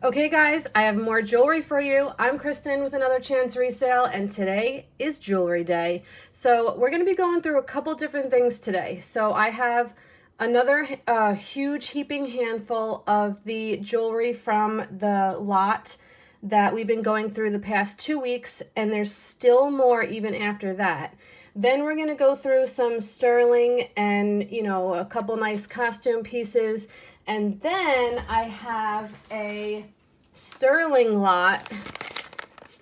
Okay guys, I have more jewelry for you. I'm Kristen with another chance resale, and today is jewelry day. So we're going to be going through a couple different things today. So I have another huge heaping handful of the jewelry from the lot that we've been going through the past 2 weeks, and there's still more even after that. Then we're going to go through some sterling and, a couple nice costume pieces. And then I have a sterling lot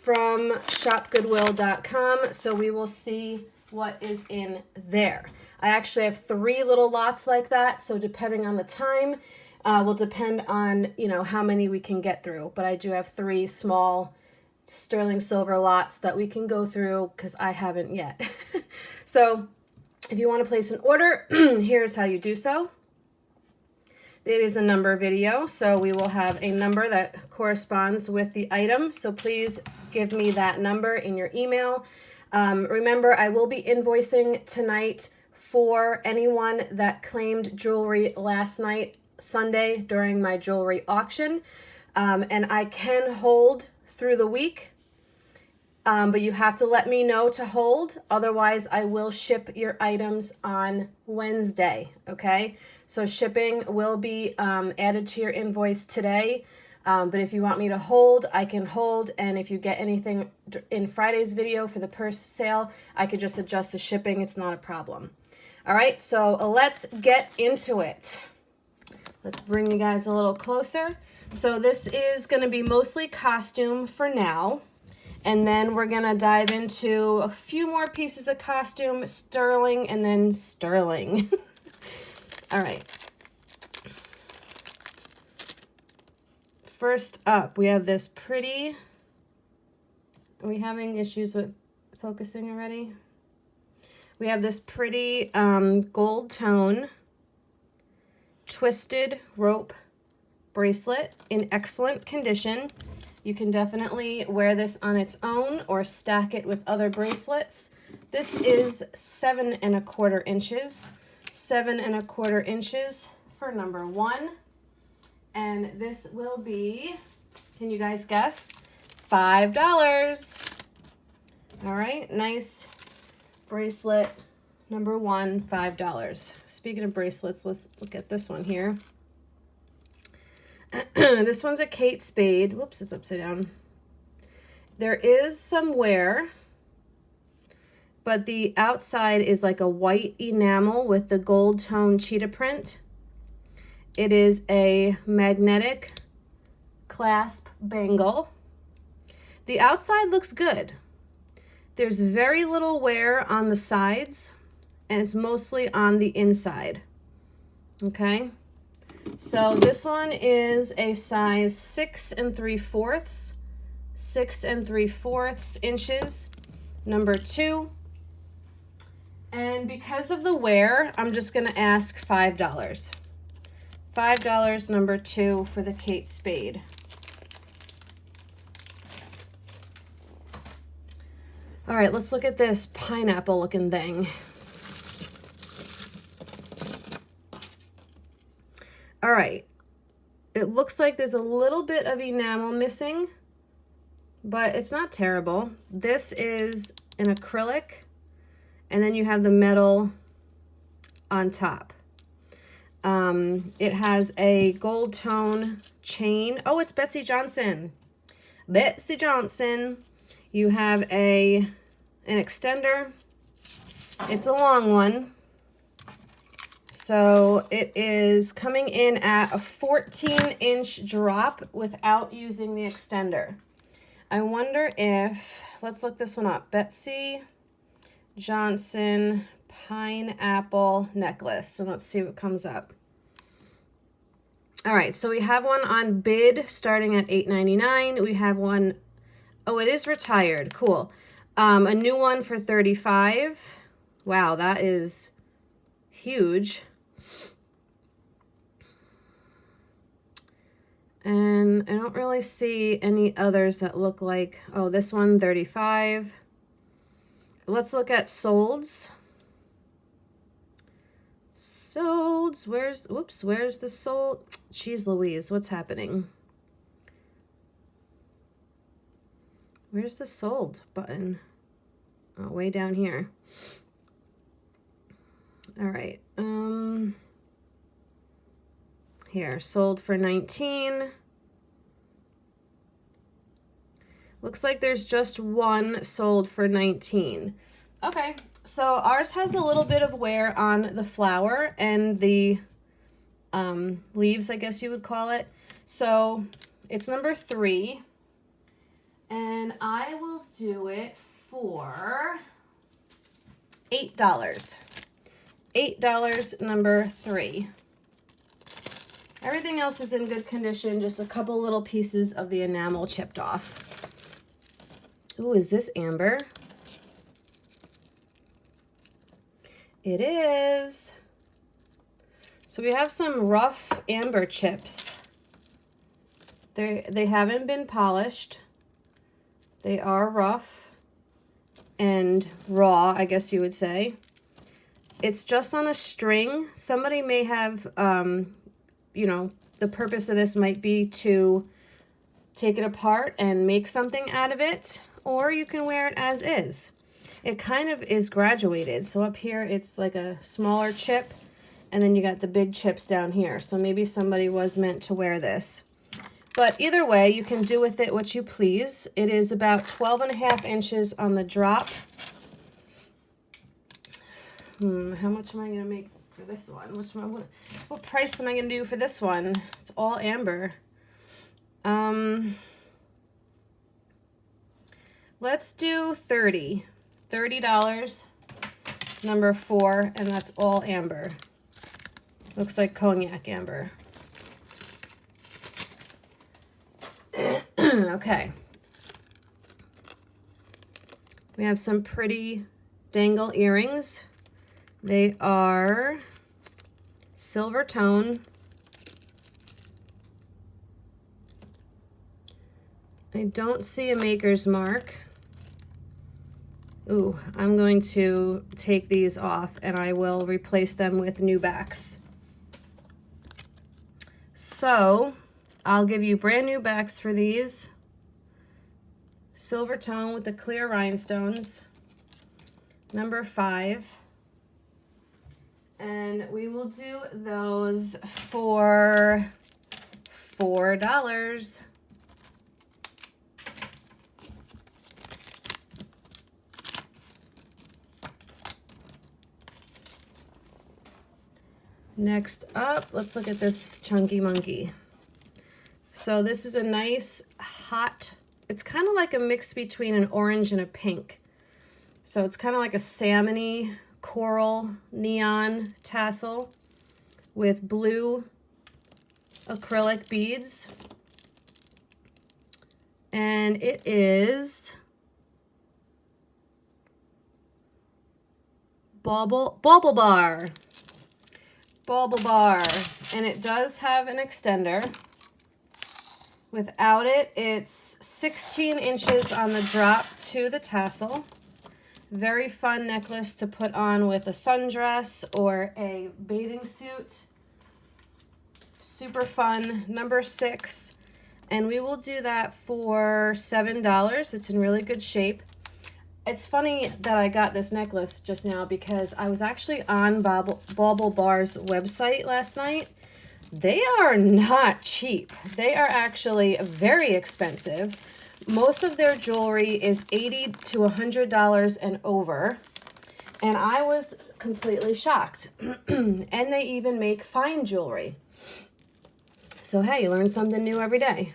from ShopGoodwill.com. So we will see what is in there. I actually have 3 little lots like that. So depending on the time, will depend on, how many we can get through. But I do have 3 small sterling silver lots that we can go through because I haven't yet. So if you want to place an order, here's how you do so. It is a number video, so we will have a number that corresponds with the item. So please give me that number in your email. Remember, I will be invoicing tonight for anyone that claimed jewelry last night, Sunday, during my jewelry auction. And I can hold through the week, but you have to let me know to hold. Otherwise, I will ship your items on Wednesday, okay? So shipping will be added to your invoice today. But if you want me to hold, I can hold. And if you get anything in Friday's video for the purse sale, I could just adjust the shipping. It's not a problem. All right, so let's get into it. Let's bring you guys a little closer. So this is going to be mostly costume for now. And then we're going to dive into a few more pieces of costume, sterling, and then sterling. All right. First up, we have this pretty... Are we having issues with focusing already? We have this pretty gold tone twisted rope bracelet in excellent condition. You can definitely wear this on its own or stack it with other bracelets. This is 7 1/4 inches. 7 1/4 inches for number 1. And this will be, can you guys guess? $5. All right, nice bracelet. Number 1, $5. Speaking of bracelets, let's look at this one here. This one's a Kate Spade. Whoops, it's upside down. There is some wear, but the outside is like a white enamel with the gold tone cheetah print. It is a magnetic clasp bangle. The outside looks good. There's very little wear on the sides, and it's mostly on the inside. Okay? So this one is a size 6 3/4. 6 3/4 inches. Number 2. And because of the wear, I'm just going to ask $5. $5, number 2, for the Kate Spade. All right, let's look at this pineapple looking thing. All right, it looks like there's a little bit of enamel missing, but it's not terrible. This is an acrylic, and then you have the metal on top. It has a gold tone chain. Oh, it's Betsy Johnson. Betsy Johnson. You have an extender. It's a long one. So it is coming in at a 14-inch drop without using the extender. I wonder if, let's look this one up. Betsy Johnson pineapple necklace. So let's see what comes up. All right, so we have one on bid starting at $8.99. We have one, oh, it is retired. Cool. A new one for $35. Wow, that is huge. And I don't really see any others that look like, oh, this one, $35. Let's look at solds. Solds, where's the sold? Jeez Louise, what's happening? Where's the sold button? Oh, way down here. All right. Here, sold for 19. Looks like there's just one sold for 19. Okay, so ours has a little bit of wear on the flower and the leaves, I guess you would call it. So it's number 3. And I will do it for $8. $8, number 3. Everything else is in good condition, just a couple little pieces of the enamel chipped off. Ooh, is this amber? It is. So we have some rough amber chips. They haven't been polished. They are rough and raw, I guess you would say. It's just on a string. Somebody may have, you know, the purpose of this might be to take it apart and make something out of it, or you can wear it as is. It kind of is graduated. So up here, it's like a smaller chip, and then you got the big chips down here. So maybe somebody was meant to wear this. But either way, you can do with it what you please. It is about 12.5 inches on the drop. How much am I going to make for this one? What price am I going to do for this one? It's all amber. Let's do $30. $30, number 4, and that's all amber. Looks like cognac amber. Okay. We have some pretty dangle earrings. They are silver tone. I don't see a maker's mark. Ooh, I'm going to take these off and I will replace them with new backs. So I'll give you brand new backs for these. Silver tone with the clear rhinestones, number 5. And we will do those for $4. Next up, let's look at this chunky monkey. So this is a nice hot, it's kind of like a mix between an orange and a pink. So it's kind of like a salmony coral neon tassel with blue acrylic beads. And it is Bauble Bar. Bauble Bar. And it does have an extender. Without it, it's 16 inches on the drop to the tassel. Very fun necklace to put on with a sundress or a bathing suit. Super fun, number 6. And we will do that for $7. It's in really good shape. It's funny that I got this necklace just now because I was actually on Bauble Bar's website last night. They are not cheap. They are actually very expensive. Most of their jewelry is $80 to $100 and over. And I was completely shocked. And they even make fine jewelry. So hey, you learn something new every day.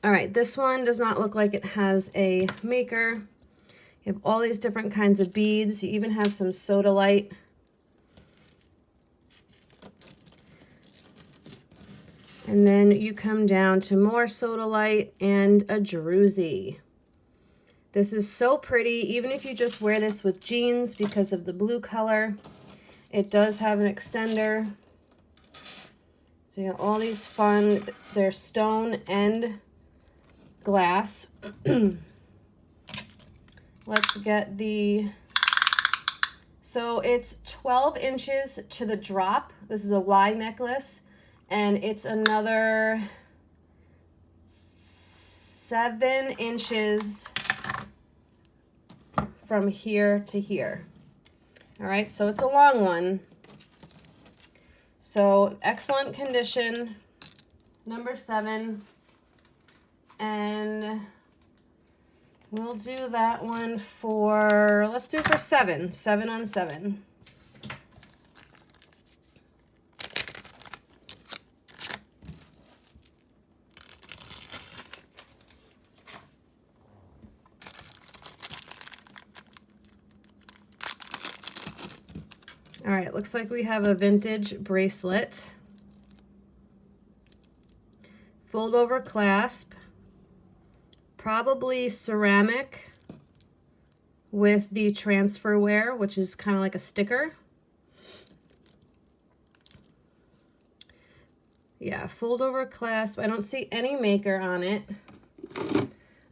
All right, this one does not look like it has a maker. You have all these different kinds of beads. You even have some sodalite. And then you come down to more sodalite and a druzy. This is so pretty, even if you just wear this with jeans because of the blue color. It does have an extender. So you have all these fun, they're stone and glass. Let's get so it's 12 inches to the drop. This is a Y necklace. And it's another 7 inches from here to here. All right, so it's a long one. So excellent condition, number 7. And we'll do that one for, let's do it for 7 on 7. All right, looks like we have a vintage bracelet. Fold over clasp, probably ceramic with the transfer wear, which is kind of like a sticker. Yeah, fold over clasp. I don't see any maker on it.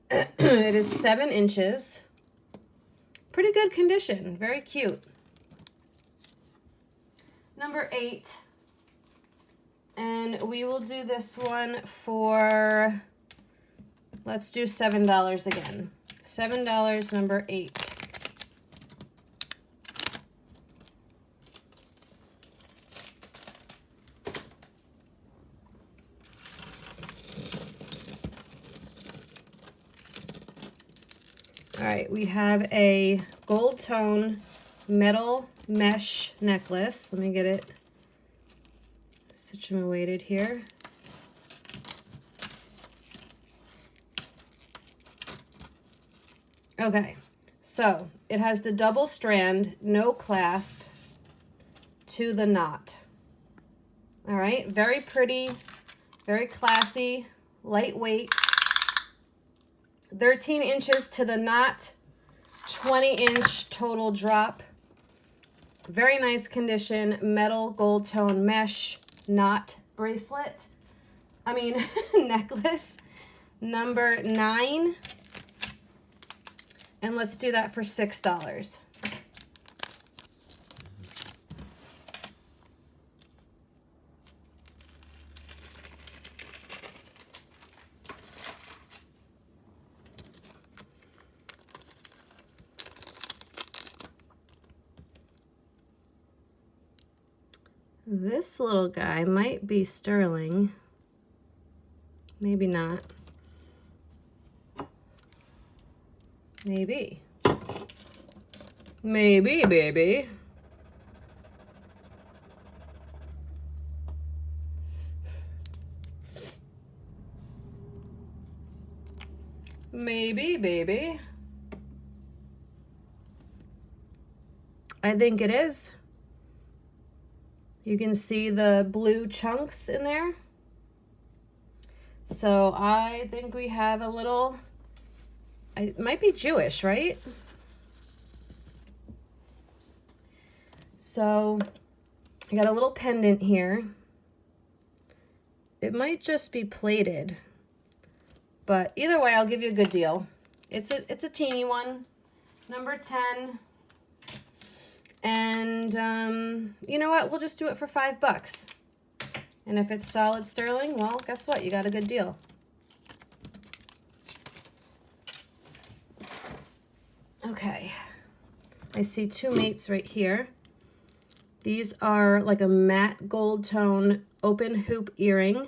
It is 7 inches. Pretty good condition, very cute. Number 8, and we will do this one for, let's do $7 again. $7, number 8. All right, we have a gold tone metal mesh necklace. Let me get it situated here. Okay, so it has the double strand, no clasp to the knot. All right, very pretty, very classy, lightweight. 13 inches to the knot, 20-inch total drop. Very nice condition, metal gold tone mesh knot bracelet. Necklace. Number 9. And let's do that for $6. This little guy might be sterling. Maybe not. Maybe. Maybe, baby. Maybe, baby. I think it is. You can see the blue chunks in there. So I think we have a little, it might be Jewish, right? So I got a little pendant here. It might just be plated, but either way, I'll give you a good deal. It's a teeny one, number 10. And you know what? We'll just do it for $5. And if it's solid sterling, well, guess what? You got a good deal. Okay. I see 2 mates right here. These are like a matte gold tone open hoop earring,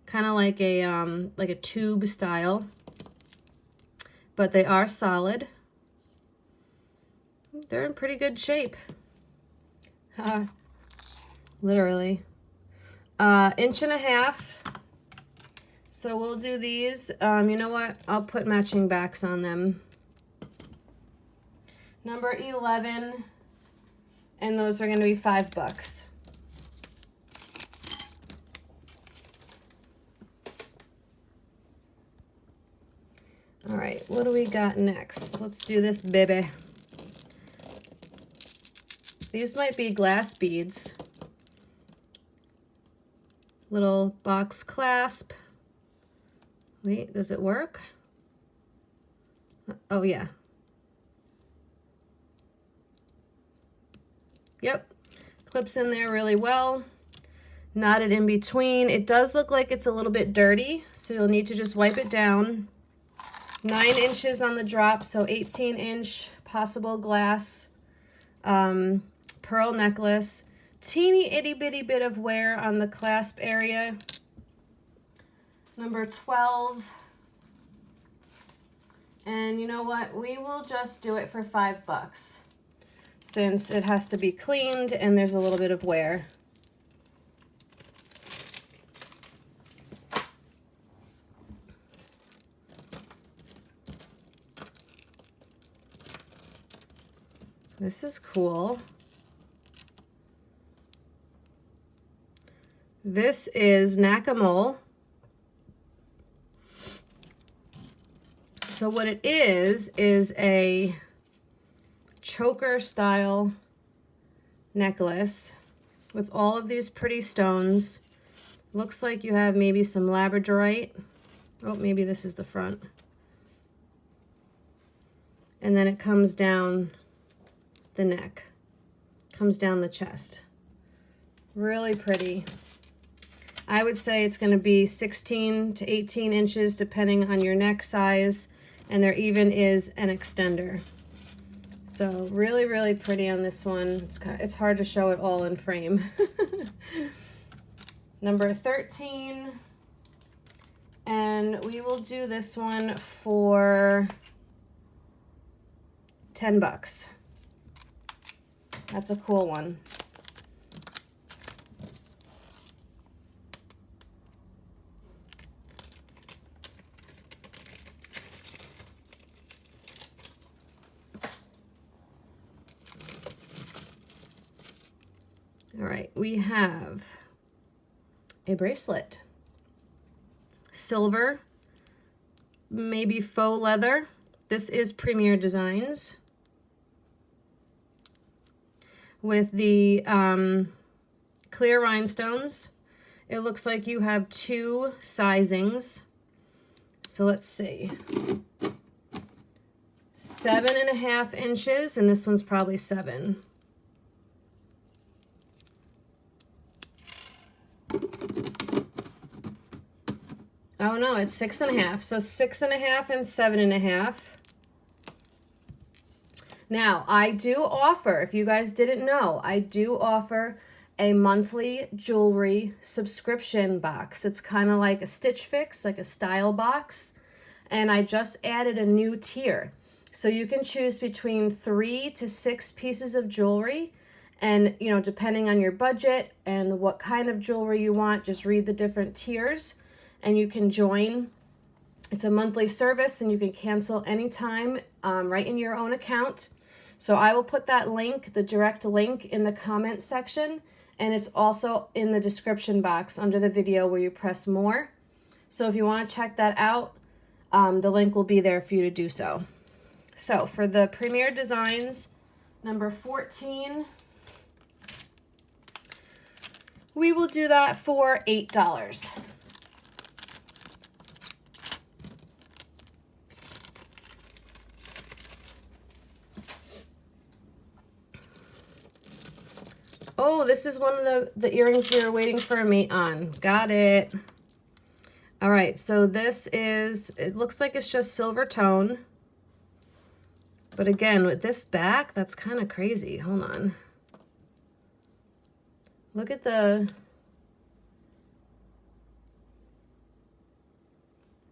kind of like a tube style, but they are solid. They're in pretty good shape. Literally. 1.5 inches. So we'll do these. You know what? I'll put matching backs on them. Number 11. And those are going to be $5. All right, what do we got next? Let's do this baby. These might be glass beads. Little box clasp. Wait, does it work? Oh, yeah. Yep, clips in there really well. Knotted in between. It does look like it's a little bit dirty, so you'll need to just wipe it down. 9 inches on the drop, so 18-inch possible glass pearl necklace. Teeny itty bitty bit of wear on the clasp area. Number 12. And you know what? We will just do it for $5 since it has to be cleaned and there's a little bit of wear. This is cool. This is Nakamole. So what it is a choker style necklace with all of these pretty stones. Looks like you have maybe some labradorite. Oh, maybe this is the front. And then it comes down the neck, comes down the chest. Really pretty. I would say it's going to be 16 to 18 inches depending on your neck size, and there even is an extender. So really, really pretty on this one. It's hard to show it all in frame. Number 13, and we will do this one for $10. That's a cool one. All right, we have a bracelet. Silver, maybe faux leather. This is Premier Designs. With the clear rhinestones. It looks like you have 2 sizings. So let's see. 7.5 inches, and this one's probably 7. Oh no, it's 6.5. So 6.5 and 7.5. Now, I do offer, if you guys didn't know, I do offer a monthly jewelry subscription box. It's kind of like a Stitch Fix, like a style box. And I just added a new tier. So you can choose between 3 to 6 pieces of jewelry. And, you know, depending on your budget and what kind of jewelry you want, just read the different tiers and you can join. It's a monthly service and you can cancel anytime right in your own account. So I will put that link, the direct link, in the comment section, and it's also in the description box under the video where you press more. So if you want to check that out, the link will be there for you to do so. So for the Premier Designs, number 14, we will do that for $8. Oh, this is one of the earrings we were waiting for a mate on. Got it. All right, so this is, it looks like it's just silver tone. But again, with this back, that's kind of crazy. Hold on. Look at that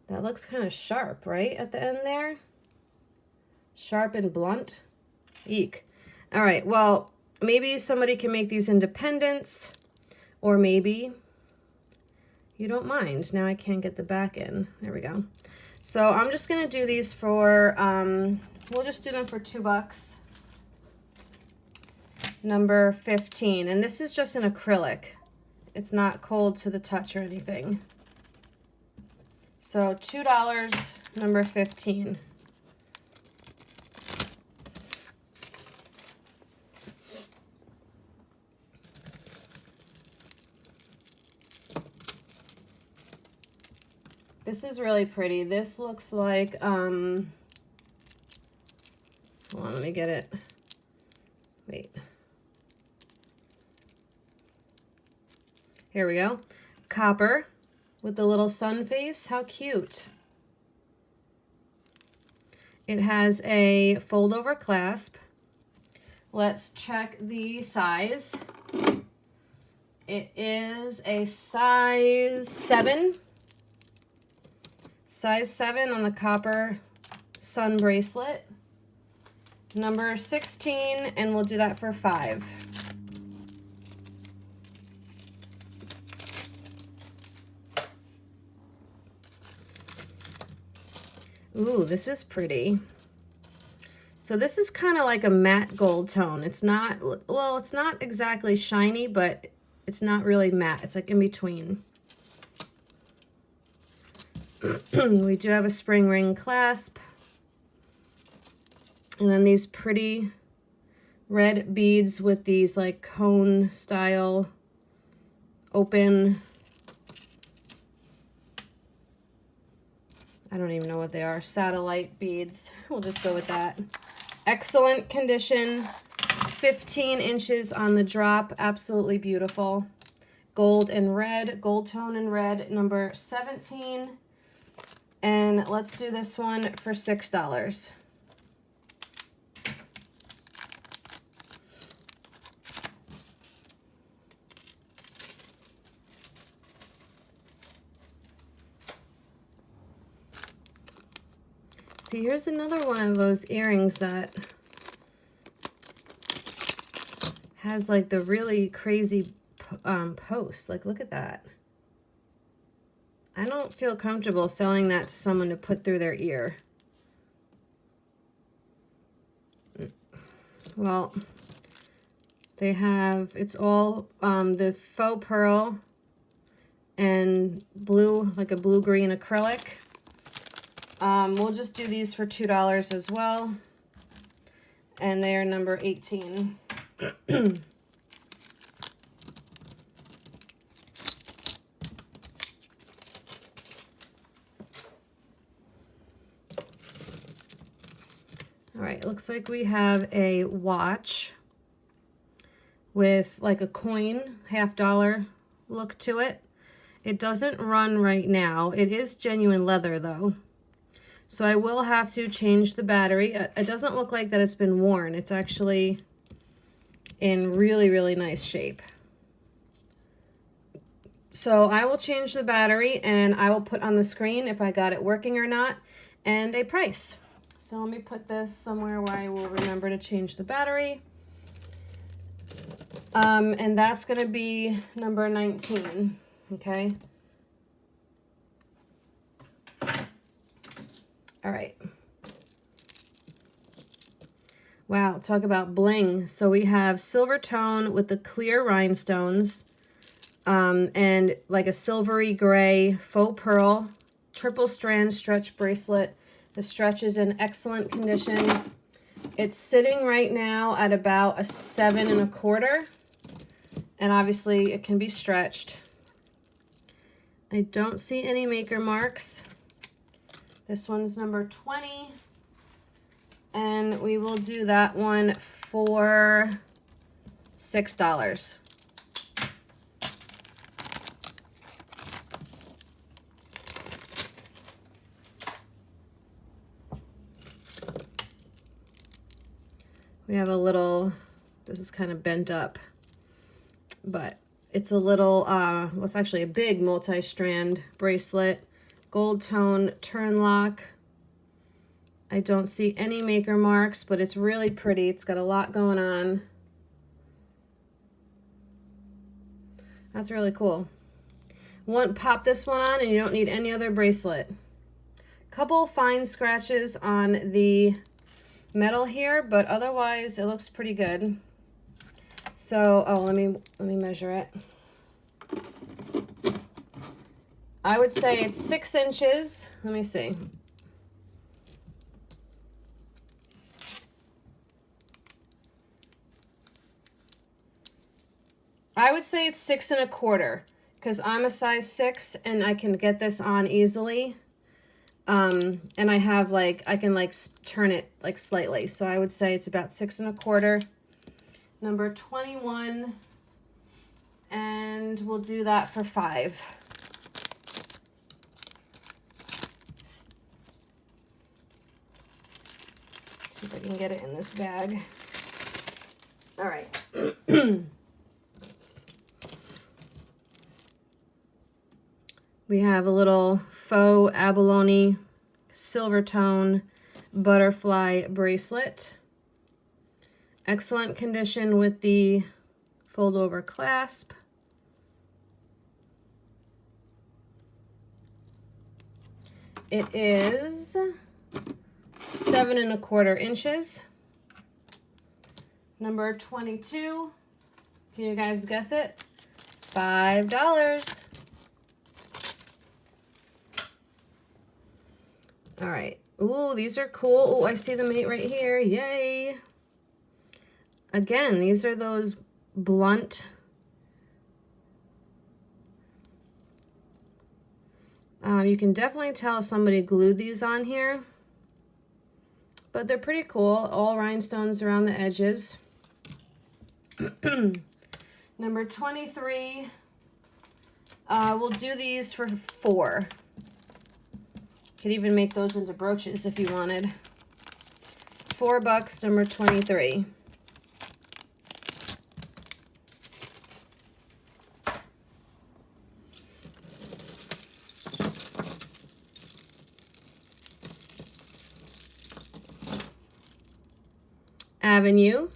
looks kind of sharp, right? At the end there. Sharp and blunt. Eek. All right, well, maybe somebody can make these independents, or maybe you don't mind. Now I can't get the back in. There we go. So I'm just gonna do these for, we'll just do them for $2. Number 15, and this is just an acrylic. It's not cold to the touch or anything. So $2, number 15. This is really pretty. This looks like, hold on, let me get it. Wait. Here we go. Copper with the little sun face. How cute. It has a fold over clasp. Let's check the size. It is a size 7. Size 7 on the copper sun bracelet. Number 16, and we'll do that for 5. Ooh, this is pretty. So this is kind of like a matte gold tone. It's not, well, it's not exactly shiny, but it's not really matte. It's like in between. We do have a spring ring clasp. And then these pretty red beads with these like cone style open, I don't even know what they are, satellite beads. We'll just go with that. Excellent condition, 15 inches on the drop, absolutely beautiful. Gold and red, gold tone and red, number 17. And let's do this one for $6. See, here's another one of those earrings that has like the really crazy post. Like, look at that. I don't feel comfortable selling that to someone to put through their ear. Well, they have, it's all the faux pearl and blue, like a blue-green acrylic. We'll just do these for $2 as well. And they are number 18. All right, it looks like we have a watch with like a coin, $50 look to it. It doesn't run right now. It is genuine leather though. So I will have to change the battery. It doesn't look like that it's been worn. It's actually in really, really nice shape. So I will change the battery and I will put on the screen if I got it working or not and a price. So let me put this somewhere where I will remember to change the battery. And that's gonna be number 19, okay? All right. Wow, talk about bling. So we have silver tone with the clear rhinestones, and like a silvery gray faux pearl, triple strand stretch bracelet. The stretch is in excellent condition. It's sitting right now at about a 7 1/4, and obviously it can be stretched. I don't see any maker marks. This one's number 20, and we will do that one for $6. We have a little, this is kind of bent up, but it's a little, well, it's actually a big multi-strand bracelet. Gold tone turn lock. I don't see any maker marks, but it's really pretty. It's got a lot going on. That's really cool. Pop this one on and you don't need any other bracelet. Couple fine scratches on the metal here, but otherwise it looks pretty good. So, oh, let me measure it. I would say it's 6 inches. Let me see. I would say it's 6 1/4 because I'm a size 6 and I can get this on easily. And I have like, I can like turn it like slightly. So I would say it's about 6 1/4. Number 21. And we'll do that for $5. See if I can get it in this bag. All right. We have a little faux abalone silver tone butterfly bracelet. Excellent condition with the fold over clasp. It is 7 1/4 inches. Number 22. Can you guys guess it? $5. All right. Ooh, these are cool. Oh, I see the mate right here. Yay. Again, these are those blunt you can definitely tell somebody glued these on here, but they're pretty cool. All rhinestones around the edges. Number 23. We'll do these for $4. Could even make those into brooches if you wanted. $4, number 23. Avenue.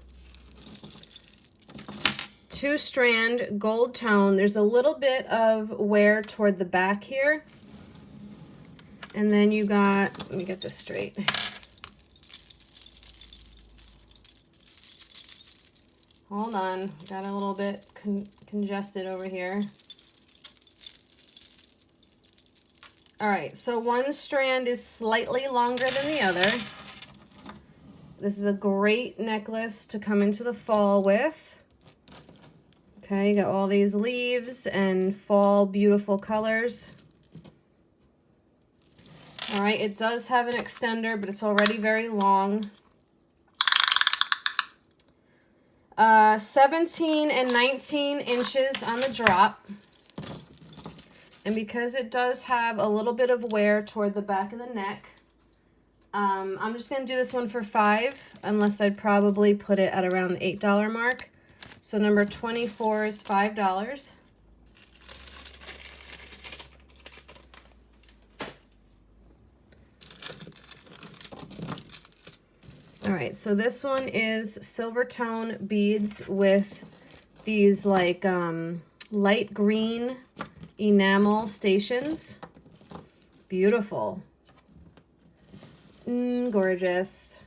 2-strand gold tone. There's a little bit of wear toward the back here. And then you got, let me get this straight. Hold on, got a little bit congested over here. All right, so one strand is slightly longer than the other. This is a great necklace to come into the fall with. Okay, you got all these leaves and fall beautiful colors. All right, it does have an extender, but it's already very long. 17 and 19 inches on the drop. And because it does have a little bit of wear toward the back of the neck, I'm just going to do this one for $5, unless I'd probably put it at around the $8 mark. So number 24 is $5. All right, so this one is silver tone beads with these like light green enamel stations. Beautiful. Gorgeous.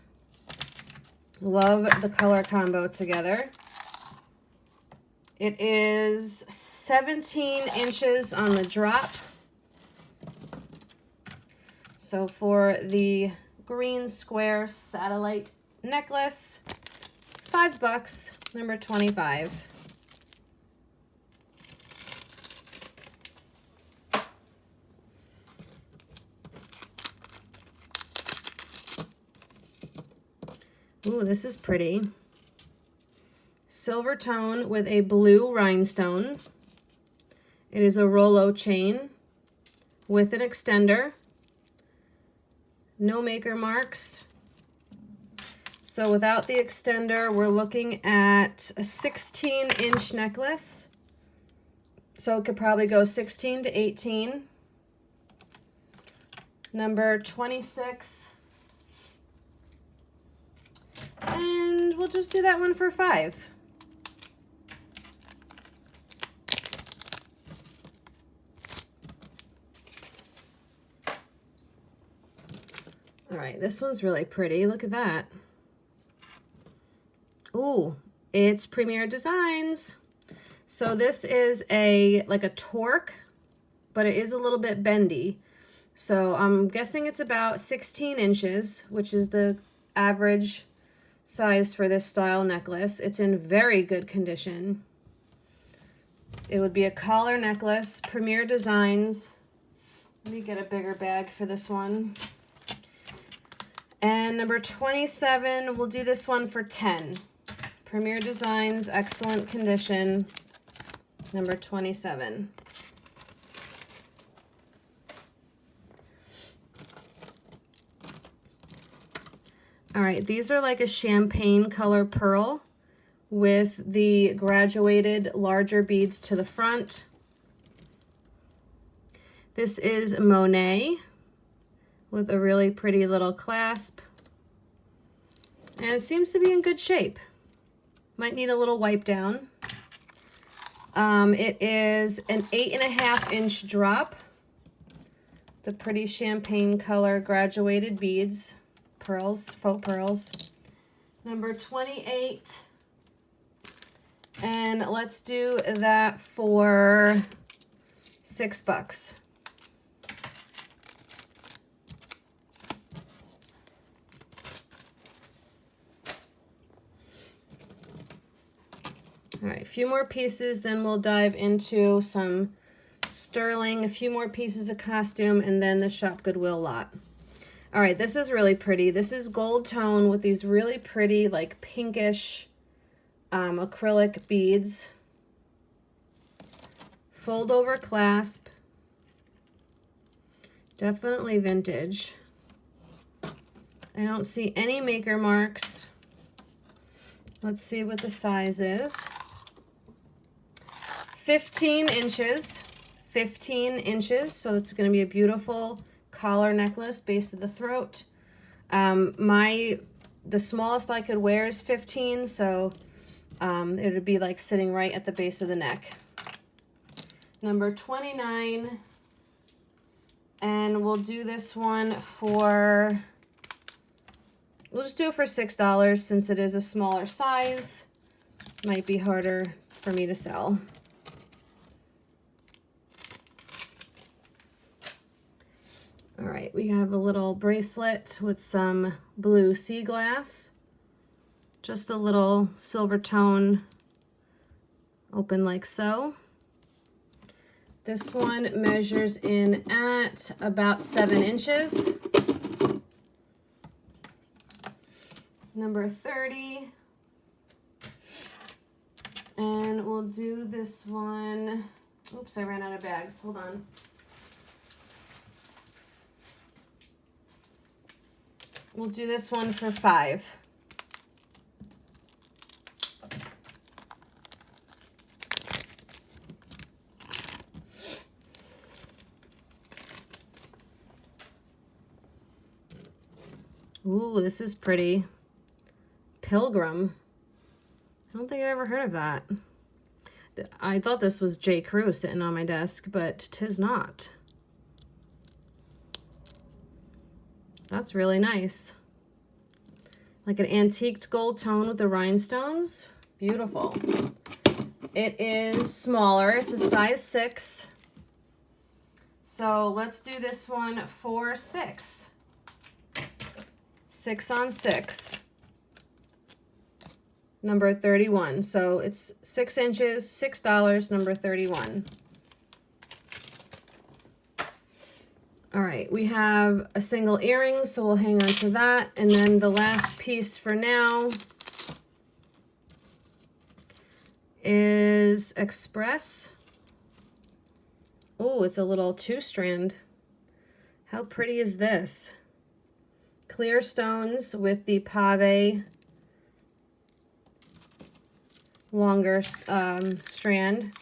Love the color combo together. It is 17 inches on the drop. So for the green square satellite necklace, $5, number 25. Ooh, this is pretty. Silver tone with a blue rhinestone. It is a Rollo chain with an extender. No maker marks. So without the extender, we're looking at a 16-inch necklace. So it could probably go 16 to 18. Number 26. And we'll just do that one for $5. All right, this one's really pretty. Look at that. Ooh, it's Premier Designs. So this is like a torque, but it is a little bit bendy. So I'm guessing it's about 16 inches, which is the average size for this style necklace. It's in very good condition. It would be a collar necklace, Premier Designs. Let me get a bigger bag for this one. And number 27, we'll do this one for $10. Premier Designs, excellent condition. Number 27. All right, these are like a champagne color pearl with the graduated larger beads to the front. This is Monet with a really pretty little clasp. And it seems to be in good shape. Might need a little wipe down. It is an 8.5 inch drop. The pretty champagne color graduated beads, pearls, faux pearls. Number 28. And let's do that for $6. All right, a few more pieces, then we'll dive into some sterling, a few more pieces of costume, and then the Shop Goodwill lot. All right, this is really pretty. This is gold tone with these really pretty, like pinkish acrylic beads. Fold over clasp. Definitely vintage. I don't see any maker marks. Let's see what the size is. 15 inches. 15 inches, so it's going to be a beautiful collar necklace, base of the throat. The smallest I could wear is 15, so it would be like sitting right at the base of the neck. Number 29, and we'll do this one for, we'll just do it for $6 since it is a smaller size. Might be harder for me to sell. All right, we have a little bracelet with some blue sea glass. Just a little silver tone, open like so. This one measures in at about 7 inches. Number 30. And we'll do this one. Oops, I ran out of bags. Hold on. We'll do this one for $5. Ooh, this is pretty. Pilgrim. I don't think I ever heard of that. I thought this was J. Crew sitting on my desk, but 'tis not. That's really nice. Like an antiqued gold tone with the rhinestones. Beautiful. It is smaller. It's a size 6. So let's do this one for $6. 6 on 6. Number 31. So it's 6 inches, $6, number 31. All right, we have a single earring, so we'll hang on to that. And then the last piece for now is Express. Oh, it's a little 2-strand. How pretty is this? Clear stones with the pave longer strand.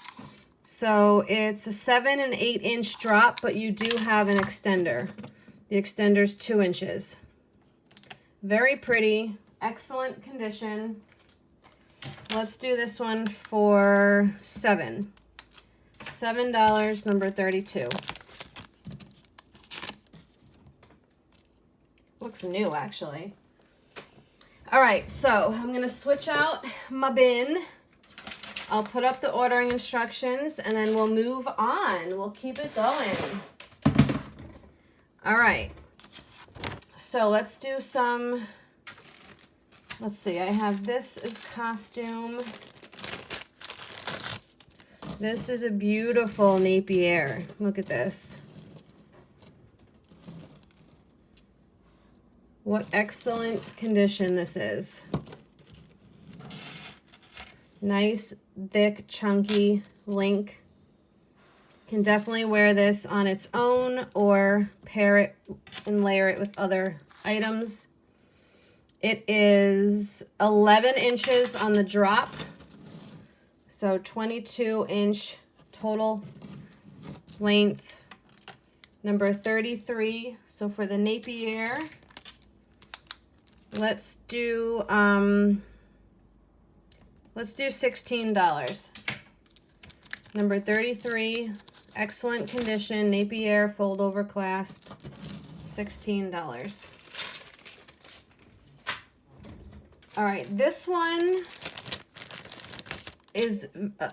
So it's a 7 and 8 inch drop, but you do have an extender. The extender's 2 inches. Very pretty, excellent condition. Let's do this one for $7. $7, number 32. Looks new, actually. All right, so I'm gonna switch out my bin. I'll put up the ordering instructions and then we'll move on. We'll keep it going. All right. So let's do some, let's see, I have this as costume. This is a beautiful Napier. Look at this. What excellent condition this is. Nice, thick, chunky link. Can definitely wear this on its own or pair it and layer it with other items. It is 11 inches on the drop, so 22-inch total length. Number 33. So for the Napier, let's do $16. Number 33, excellent condition, Napier fold over clasp, $16. All right, this one is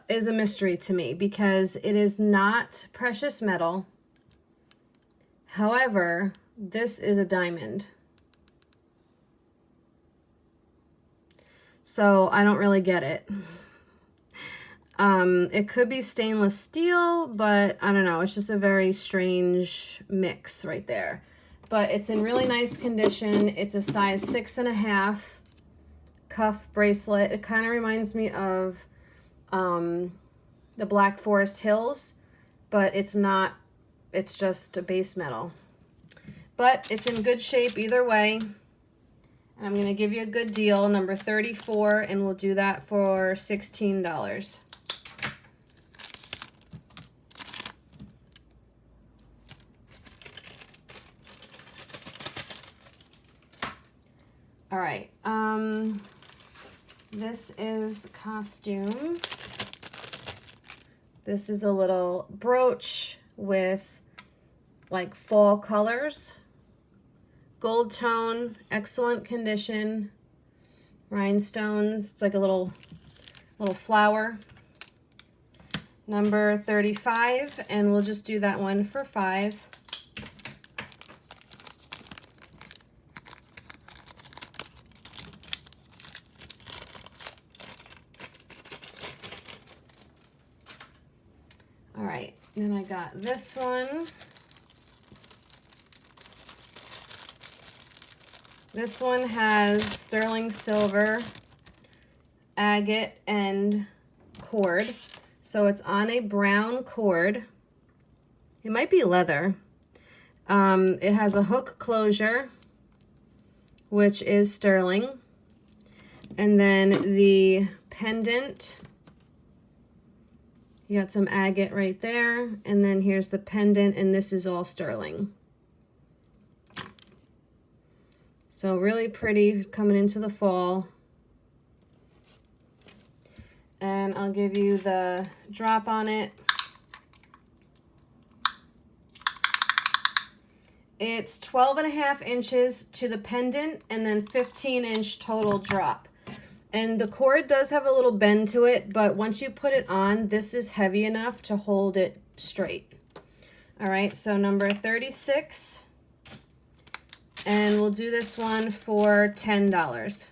a mystery to me because it is not precious metal. However, this is a diamond. So I don't really get it. It could be stainless steel, but I don't know. It's just a very strange mix right there. But it's in really nice condition. It's a size 6.5 cuff bracelet. It kind of reminds me of the Black Forest Hills, but it's not. It's just a base metal. But it's in good shape either way. And I'm going to give you a good deal, number 34, and we'll do that for $16. All right, this is costume. This is a little brooch with like fall colors. Gold tone, excellent condition. Rhinestones, it's like a little flower. Number 35, and we'll just do that one for $5. All right, then I got this one. This one has sterling silver, agate, and cord. So it's on a brown cord. It might be leather. It has a hook closure, which is sterling. And then the pendant, you got some agate right there. And then here's the pendant, and this is all sterling. So really pretty coming into the fall. And I'll give you the drop on it. It's 12.5 inches to the pendant and then 15-inch total drop. And the cord does have a little bend to it, but once you put it on, this is heavy enough to hold it straight. All right, so number 36. And we'll do this one for $10.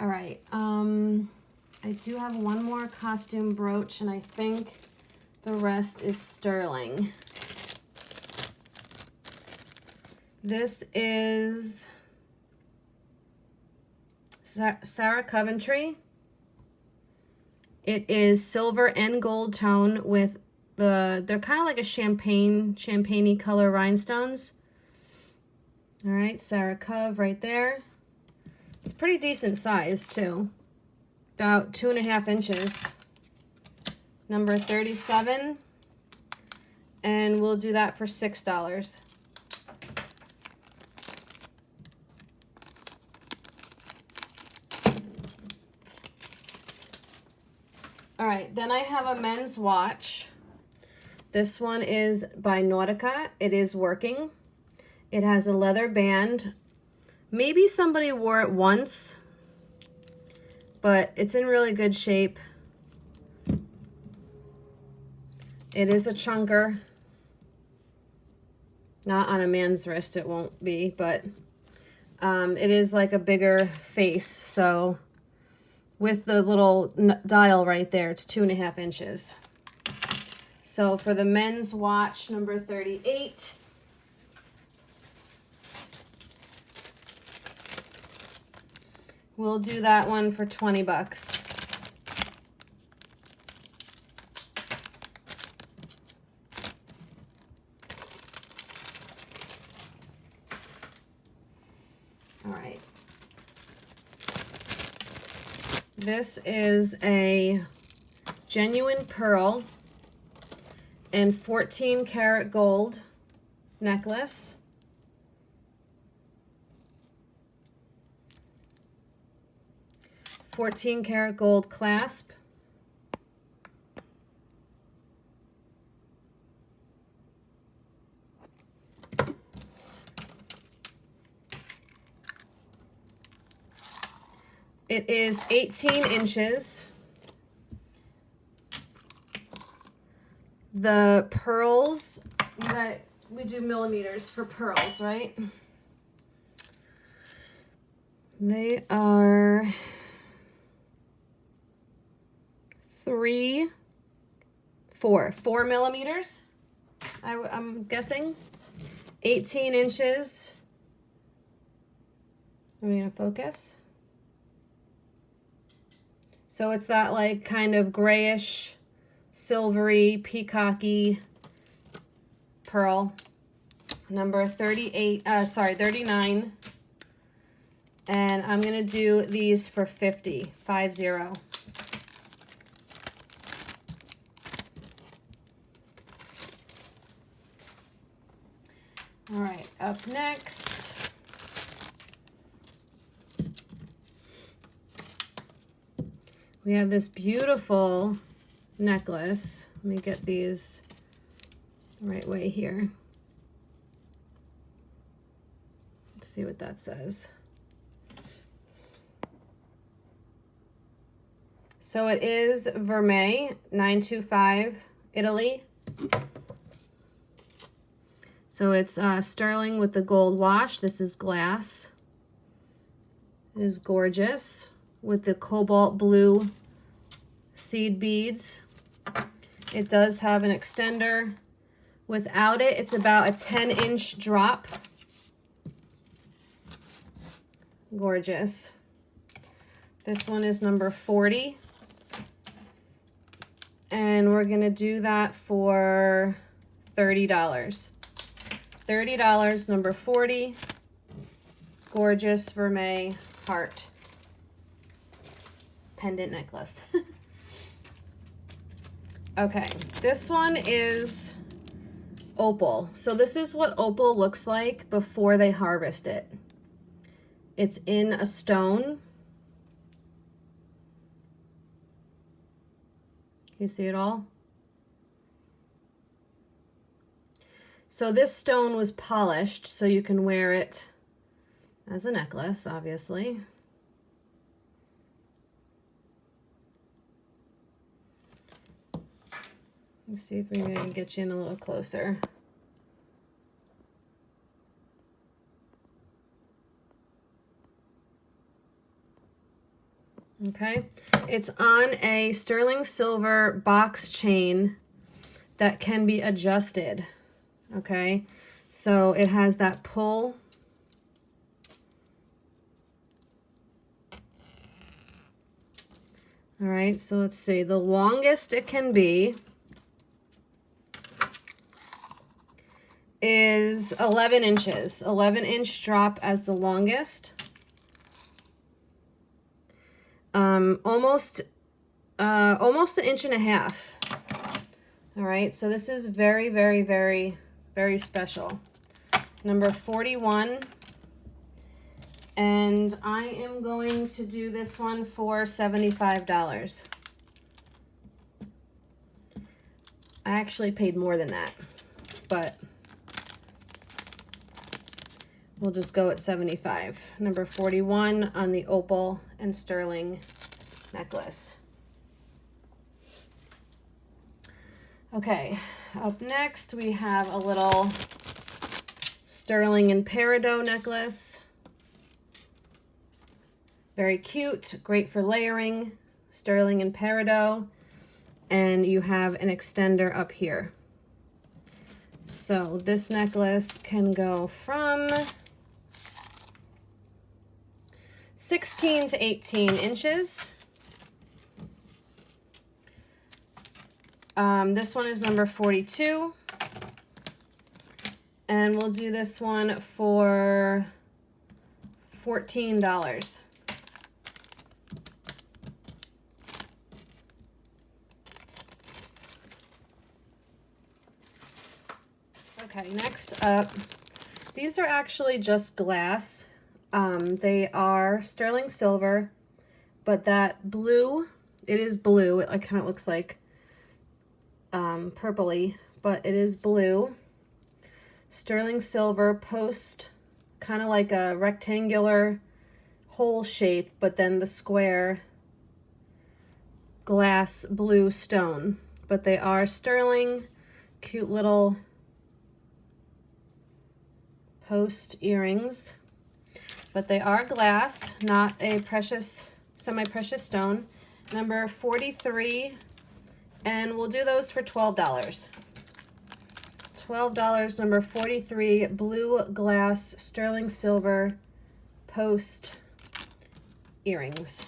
All right, I do have one more costume brooch, and I think the rest is sterling. This is Sarah Coventry. It is silver and gold tone with they're kind of like a champagne-y color rhinestones. All right, Sarah Cove right there. It's pretty decent size too. About 2.5 inches. Number 37. And we'll do that for $6. All right, then I have a men's watch. This one is by Nautica. It is working. It has a leather band. Maybe somebody wore it once, but it's in really good shape. It is a chunker. Not on a man's wrist, it won't be, but it is like a bigger face, so with the little dial right there, it's 2.5 inches. So for the men's watch, number 38, we'll do that one for $20. This is a genuine pearl and 14 karat gold necklace. $14 karat gold clasp. It is 18 inches. The pearls, we do millimeters for pearls, right? They are 4 millimeters, I'm guessing. 18 inches. Are we gonna focus? So it's that like kind of grayish, silvery, peacocky pearl. Number 39. And I'm gonna do these for 50. All right, up next. We have this beautiful necklace. Let me get these the right way here. Let's see what that says. So it is Vermeil 925 Italy. So it's sterling with the gold wash. This is glass. It is gorgeous with the cobalt blue seed beads. It does have an extender. Without it, it's about a 10-inch drop. Gorgeous. This one is number 40. And we're gonna do that for $30. $30, number 40. Gorgeous Vermeil heart pendant necklace. Okay, this one is opal. So this is what opal looks like before they harvest it. It's in a stone. Can you see it all? So this stone was polished so you can wear it as a necklace, obviously. Let's see if we can get you in a little closer. Okay, it's on a sterling silver box chain that can be adjusted. Okay, so it has that pull. All right, so let's see, the longest it can be is 11 inches. 11-inch drop as the longest. Almost an inch and a half. All right, so this is very, very, very, very special. Number 41. And I am going to do this one for $75. I actually paid more than that, but we'll just go at 75. Number 41 on the opal and sterling necklace. Okay, up next we have a little sterling and peridot necklace. Very cute, great for layering, sterling and peridot. And you have an extender up here. So this necklace can go from 16 to 18 inches. This one is number 42. And we'll do this one for $14. Okay, next up, these are actually just glass. They are sterling silver, but that blue, it is blue. It kind of looks like purpley, but it is blue. Sterling silver post, kind of like a rectangular hole shape, but then the square glass blue stone. But they are sterling, cute little post earrings. But they are glass, not a precious, semi-precious stone. Number 43, and we'll do those for $12. $12, number 43, blue glass sterling silver post earrings.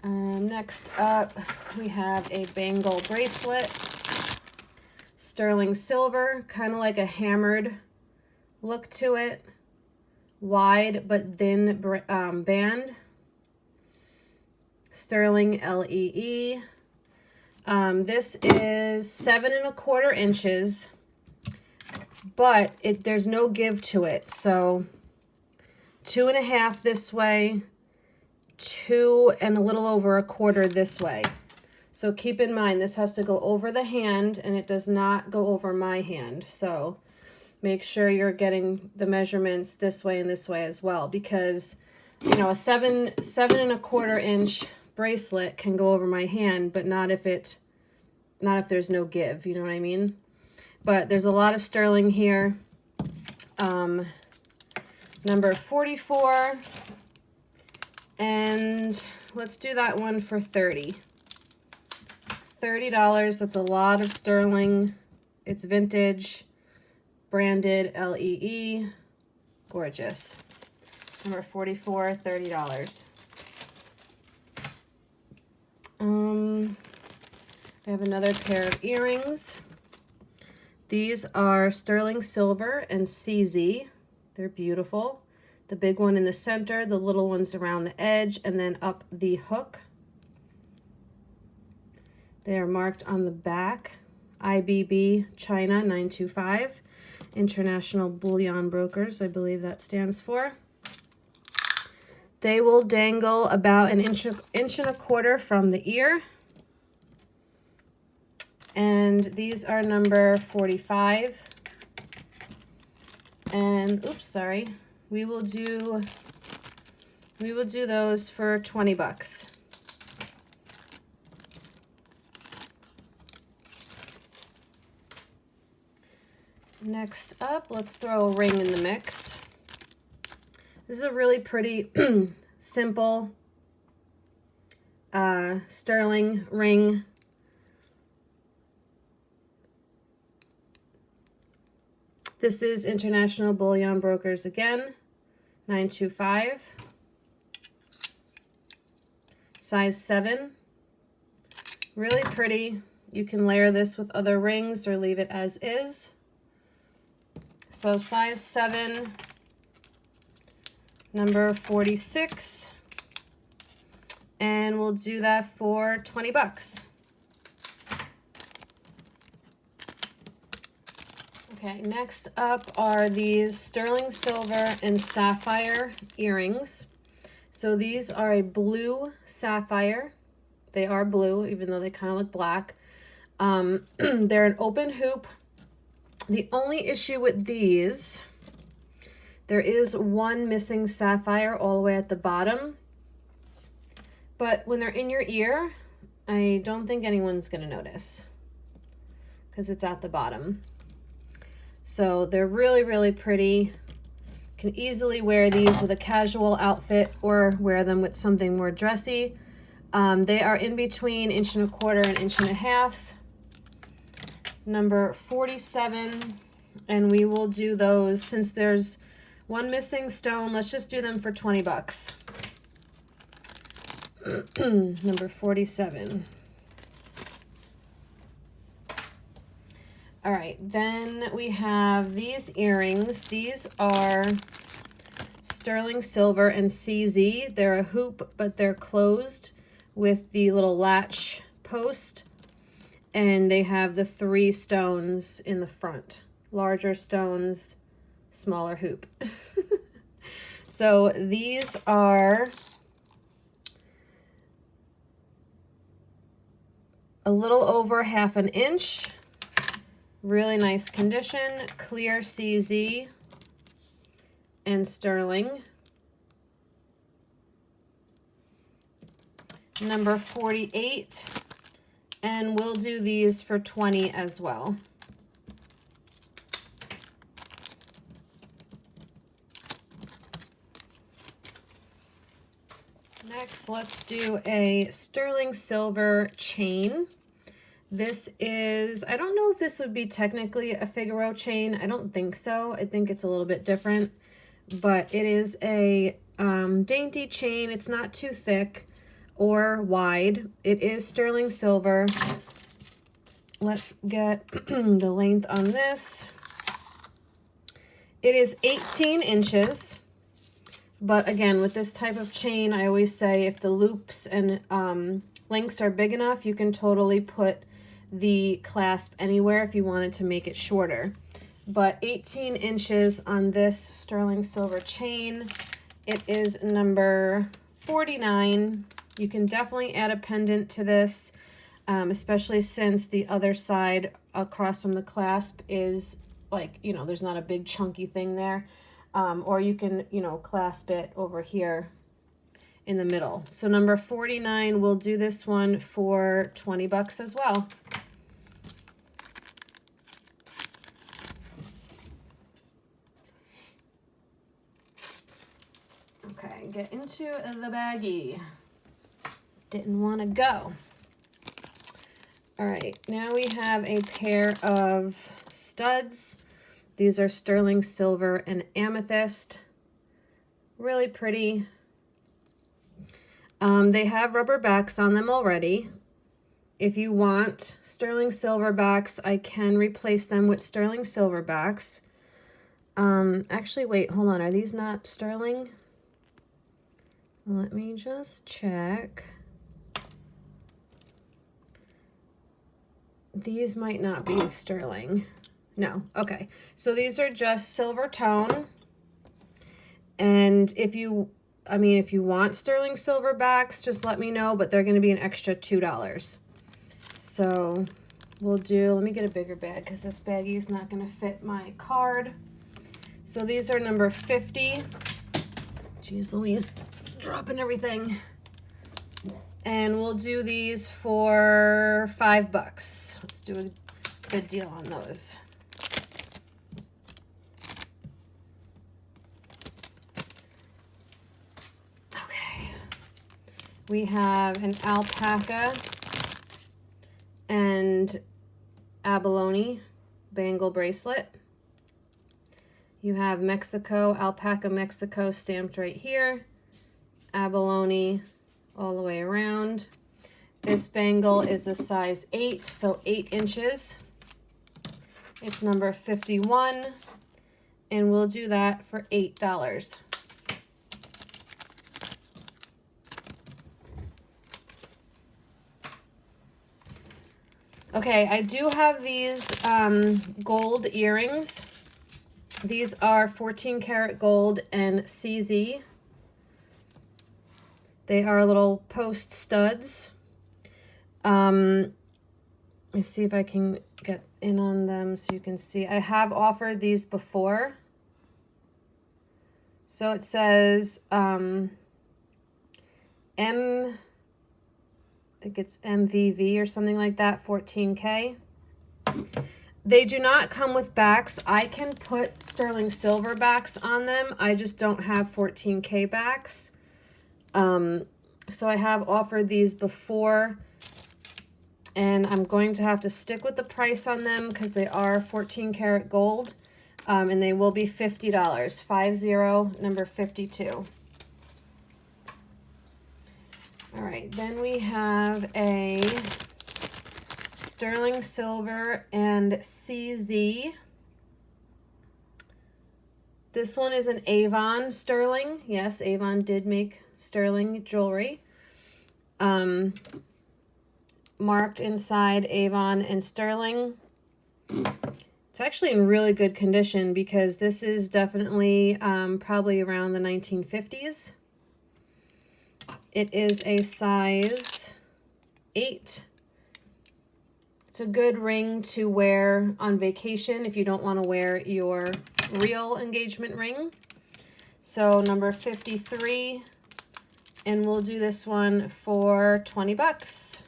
Next up, we have a bangle bracelet, sterling silver, kind of like a hammered look to it, wide but thin band, sterling LEE. This is 7 1/4 inches, but there's no give to it. So 2 1/2 this way, 2 and a little over 1/4 this way. So keep in mind, this has to go over the hand and it does not go over my hand. So make sure you're getting the measurements this way and this way as well, because you know, a 7 1/4 inch bracelet can go over my hand, but not if there's no give, you know what I mean? But there's a lot of sterling here. Number 44, and let's do that one for $30. $30, that's a lot of sterling. It's vintage, branded LEE, gorgeous. Number 44, $30. I have another pair of earrings. These are sterling silver and CZ. They're beautiful. The big one in the center, the little ones around the edge, and then up the hook. They are marked on the back. IBB China 925. International Bullion Brokers, I believe that stands for. They will dangle about an inch and 1/4 from the ear. And these are number 45. And oops, sorry. We will do those for $20. Next up, let's throw a ring in the mix. This is a really pretty simple sterling ring. This is International Bullion Brokers again, 925. Size 7. Really pretty. You can layer this with other rings or leave it as is. So size 7, number 46. And we'll do that for $20. Okay, next up are these sterling silver and sapphire earrings. So these are a blue sapphire. They are blue, even though they kind of look black. They're an open hoop. The only issue with these, there is one missing sapphire all the way at the bottom. But when they're in your ear, I don't think anyone's going to notice because it's at the bottom. So they're really, really pretty. You can easily wear these with a casual outfit or wear them with something more dressy. They are in between 1 1/4 and 1.5 inches. Number 47, and we will do those. Since there's one missing stone, let's just do them for $20. Number 47. All right, then we have these earrings. These are sterling silver and CZ. They're a hoop, but they're closed with the little latch post. and they have the 3 stones in the front. Larger stones, smaller hoop. So these are a little over 1/2 inch. Really nice condition, clear CZ and sterling. Number 48, and we'll do these for 20 as well. Next, let's do a sterling silver chain. This is, I don't know if this would be technically a Figaro chain. I don't think so. I think it's a little bit different, but it is a dainty chain. It's not too thick or wide. It is sterling silver. Let's get the length on this. It is 18 inches. But again, with this type of chain, I always say if the loops and links are big enough, you can totally put the clasp anywhere if you wanted to make it shorter. But 18 inches on this sterling silver chain. It is number 49. You can definitely add a pendant to this, especially since the other side across from the clasp is like, you know, there's not a big chunky thing there. Or you can, you know, clasp it over here in the middle. So number 49, we'll do this one for 20 bucks as well. Okay, get into the baggie. Didn't want to go. All right, now we have a pair of studs. These are sterling silver and amethyst. Really pretty. They have rubber backs on them already. If you want sterling silver backs, I can replace them with sterling silver backs. Actually, wait, hold on. Are these not sterling? Let me just check. These might not be sterling. No, okay. So these are just silver tone. And if you want sterling silver backs, just let me know, but they're going to be an extra $2. So we'll do, let me get a bigger bag because this baggie is not going to fit my card. So these are number 50. Jeez Louise, dropping everything. And we'll do these for $5. Let's do a good deal on those. Okay. We have an alpaca and abalone bangle bracelet. You have Mexico, alpaca Mexico stamped right here. Abalone all the way around. This bangle is a size 8, so 8 inches. It's number 51, and we'll do that for $8. Okay, I do have these gold earrings. These are 14 karat gold and CZ. They are little post studs. Let me see if I can get in on them so you can see. I have offered these before. So it says I think it's MVV or something like that, 14K. They do not come with backs. I can put sterling silver backs on them. I just don't have 14K backs. So I have offered these before, and I'm going to have to stick with the price on them because they are 14 karat gold, and they will be $50. 50, number 52. All right, then we have a sterling silver and CZ. This one is an Avon sterling. Yes, Avon did make sterling jewelry. marked inside Avon and sterling. It's actually in really good condition because this is definitely probably around the 1950s. It is a size 8. It's a good ring to wear on vacation if you don't want to wear your real engagement ring. So number 53, and we'll do this one for 20 bucks.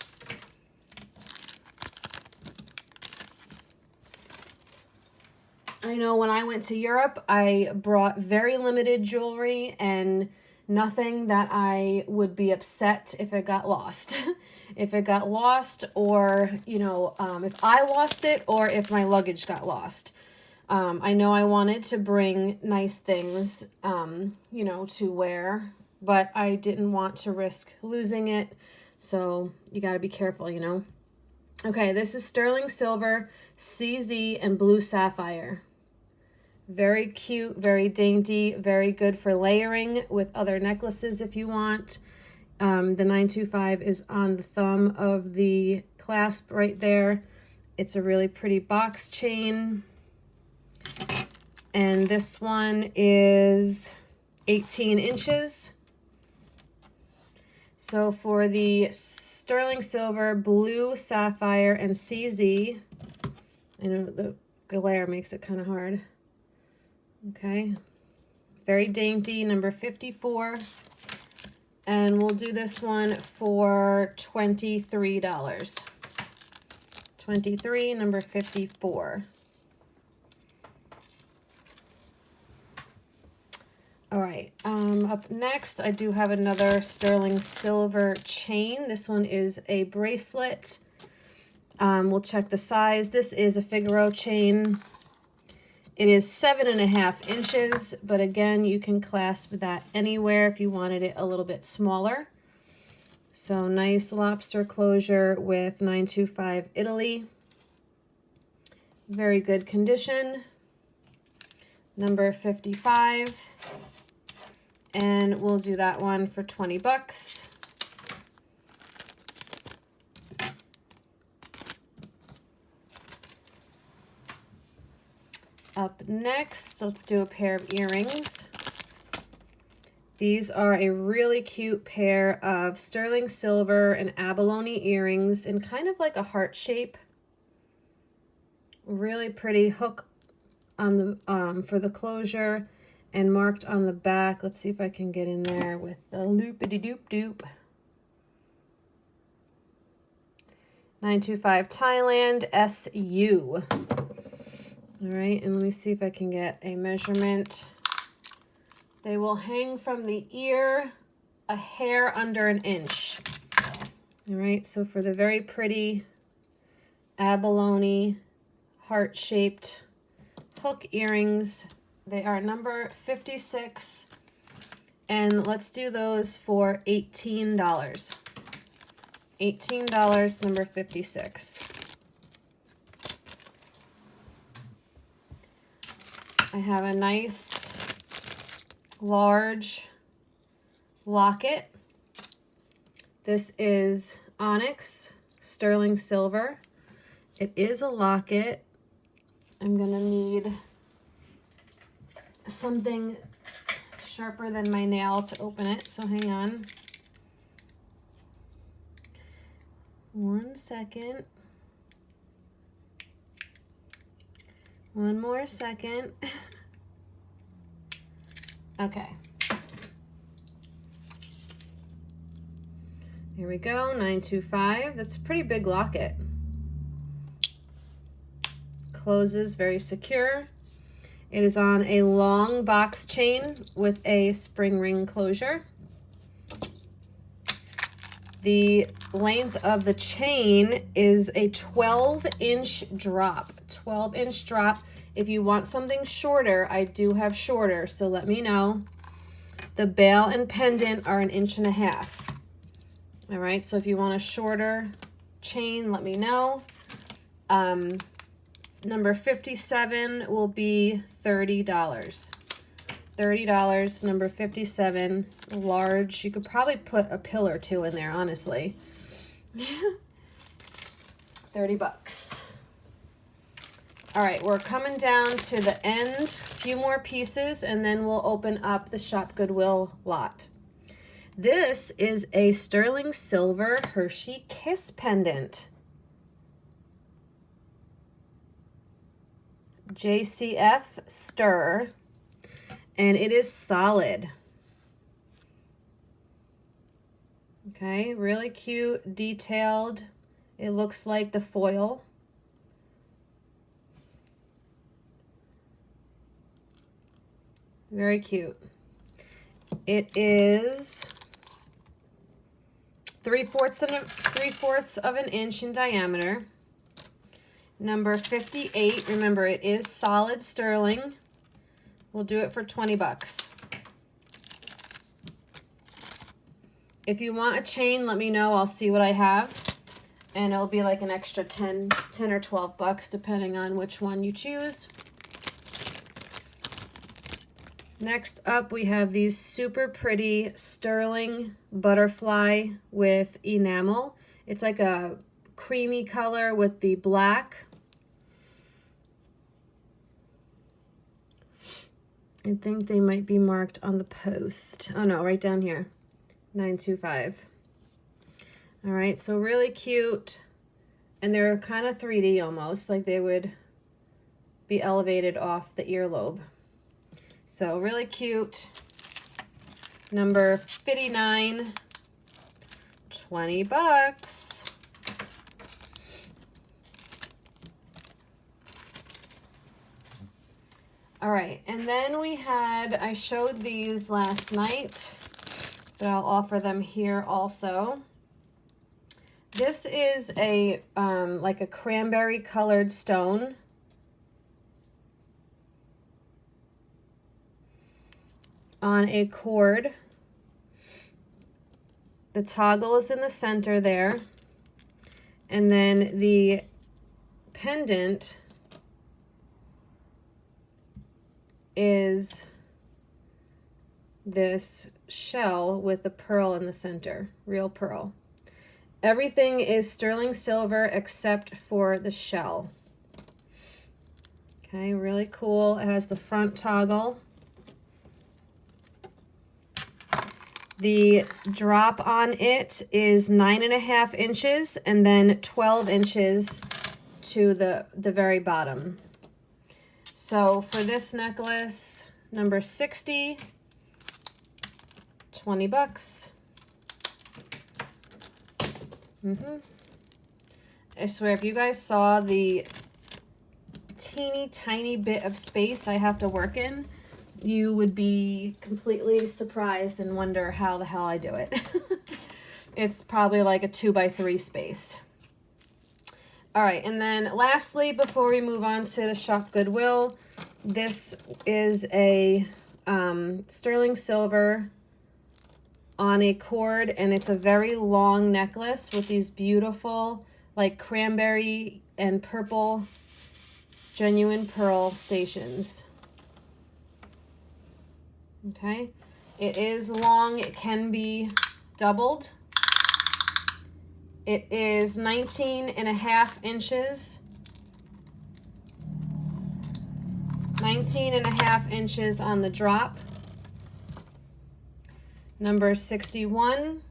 I know when I went to Europe, I brought very limited jewelry and nothing that I would be upset if it got lost. If it got lost, or, you know, if I lost it, or if my luggage got lost. I know I wanted to bring nice things, you know, to wear, but I didn't want to risk losing it. So you got to be careful, you know. Okay, this is sterling silver, CZ, and blue sapphire. Very cute, very dainty, very good for layering with other necklaces if you want. The 925 is on the thumb of the clasp right there. It's a really pretty box chain. And this one is 18 inches. So for the sterling silver, blue sapphire, and CZ, I know the glare makes it kind of hard. Okay, very dainty, number 54. And we'll do this one for $23. 23, number 54. All right, up next, I do have another sterling silver chain. This one is a bracelet. We'll check the size. This is a Figaro chain. It is 7.5 inches, but again, you can clasp that anywhere if you wanted it a little bit smaller. So nice lobster closure with 925 Italy. Very good condition. Number 55. And we'll do that one for 20 bucks. Up next, let's do a pair of earrings. These are a really cute pair of sterling silver and abalone earrings in kind of like a heart shape. Really pretty hook on the for the closure and marked on the back. Let's see if I can get in there with the loopity-doop-doop. 925 Thailand SU. All right, and let me see if I can get a measurement. They will hang from the ear a hair under an inch. All right, so for the very pretty abalone heart-shaped hook earrings, they are number 56, and let's do those for $18. $18, number 56. I have a nice large locket. This is onyx, sterling silver. It is a locket. I'm gonna need something sharper than my nail to open it, so hang on. 1 second. One more second. Okay. Here we go, 925. That's a pretty big locket. Closes very secure. It is on a long box chain with a spring ring closure. The length of the chain is a 12-inch drop. 12-inch drop. If you want something shorter, I do have shorter, so let me know. The bail and pendant are 1.5 inches. All right, so if you want a shorter chain, let me know. Number 57 will be $30. $30, number 57, large. You could probably put a pill or two in there, honestly. $30. All right, we're coming down to the end, a few more pieces, and then we'll open up the Shop Goodwill lot. This is a sterling silver Hershey Kiss pendant. JCF Stir, and it is solid. Okay, really cute, detailed. It looks like the foil. Very cute. It is 3/4 of an inch in diameter. Number 58. Remember, it is solid sterling. We'll do it for $20. If you want a chain, let me know. I'll see what I have. And it'll be like an extra 10 or $12 depending on which one you choose. Next up, we have these super pretty sterling butterfly with enamel. It's like a creamy color with the black. I think they might be marked on the post. Oh no, right down here, 925. All right, so really cute. And they're kind of 3D almost, like they would be elevated off the earlobe. So really cute. Number 59, $20. All right, and then we had, I showed these last night, but I'll offer them here also. This is a, like a cranberry colored stone. On a cord. The toggle is in the center there. And then the pendant is this shell with the pearl in the center, real pearl. Everything is sterling silver except for the shell. Okay, really cool. It has the front toggle. The drop on it is 9.5 inches and then 12 inches to the very bottom. So for this necklace, number 60, $20. I swear, if you guys saw the teeny tiny bit of space I have to work in, you would be completely surprised and wonder how the hell I do it. It's probably like a 2x3 space. All right, and then lastly, before we move on to the Shop Goodwill, this is a sterling silver on a cord, and it's a very long necklace with these beautiful like cranberry and purple genuine pearl stations. Okay, it is long, it can be doubled. It is 19.5 inches. 19.5 inches on the drop. Number 61.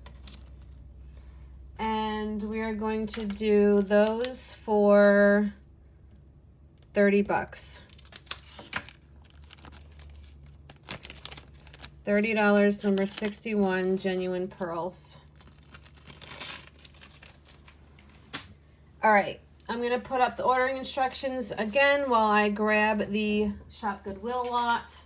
And we are going to do those for $30. $30, number 61, genuine pearls. All right, I'm gonna put up the ordering instructions again while I grab the Shop Goodwill lot.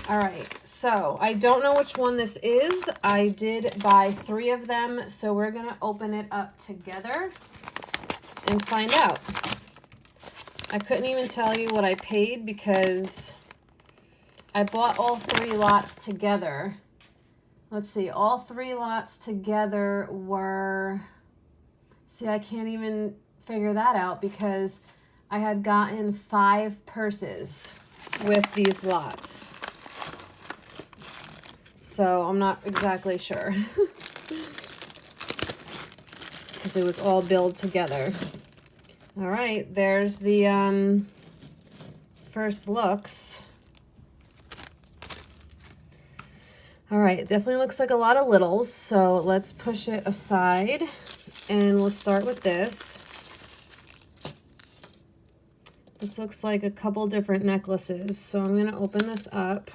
All right, so I don't know which one this is. I did buy 3 of them, so we're gonna open it up together and find out. I couldn't even tell you what I paid because I bought all 3 lots together. Let's see, all 3 lots together were, see, I can't even figure that out because I had gotten 5 purses with these lots. So I'm not exactly sure. Because because it was all billed together. All right, there's the first looks. All right, it definitely looks like a lot of littles, so let's push it aside, and we'll start with this. This looks like a couple different necklaces, so I'm going to open this up.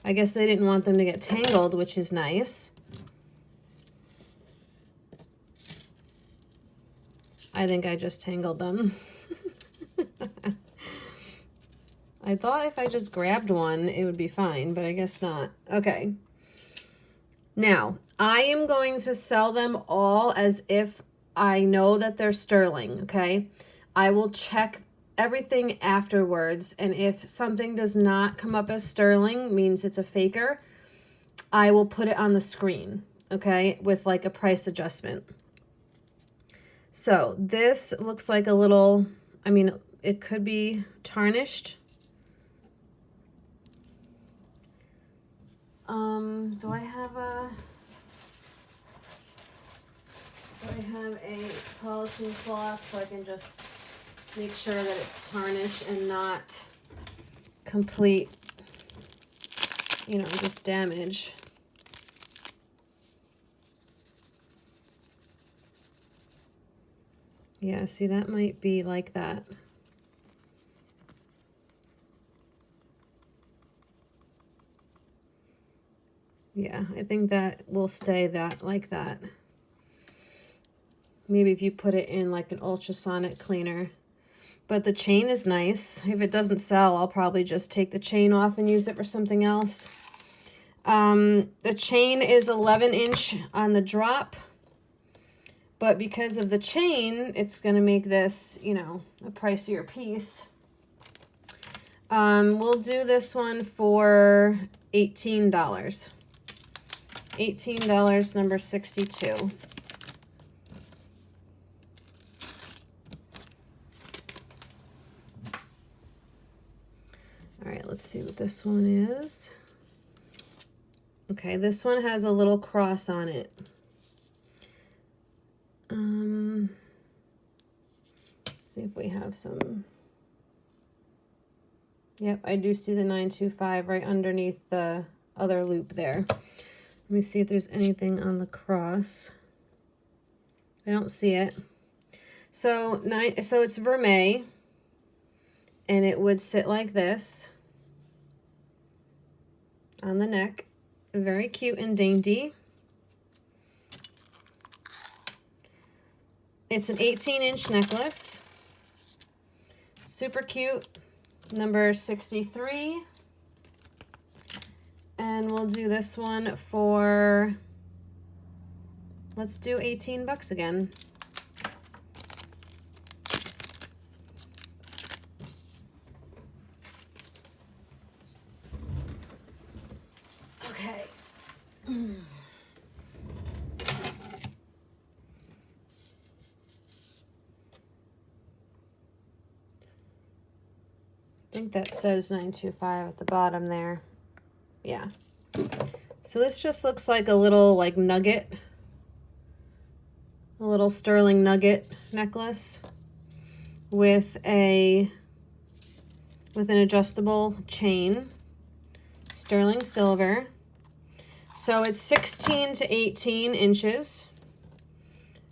I guess they didn't want them to get tangled, which is nice. I think I just tangled them. I thought if I just grabbed one, it would be fine, but I guess not. Okay. Now, I am going to sell them all as if I know that they're sterling, okay? I will check everything afterwards, and if something does not come up as sterling, means it's a faker, I will put it on the screen, okay, with like a price adjustment. So this looks like a little, I mean, it could be tarnished. Do I have a polishing cloth so I can just make sure that it's tarnished and not complete, you know, just damage. Yeah, see, that might be like that. Yeah, I think that will stay like that. Maybe if you put it in like an ultrasonic cleaner. But the chain is nice. If it doesn't sell, I'll probably just take the chain off and use it for something else. The chain is 11-inch on the drop. But because of the chain, it's going to make this, you know, a pricier piece. We'll do this one for $18. $18, number 62. All right, let's see what this one is. Okay, this one has a little cross on it. Let's see if we have some. Yep, I do see the 925 right underneath the other loop there. Let me see if there's anything on the cross. I don't see it. So it's vermeil, and it would sit like this on the neck. Very cute and dainty. It's an 18-inch necklace. Super cute. Number 63. And we'll do this one for, let's do 18 bucks again. Okay. I think that says 925 at the bottom there. Yeah. So this just looks like a little like nugget. A little sterling nugget necklace with an adjustable chain. Sterling silver. So it's 16 to 18 inches.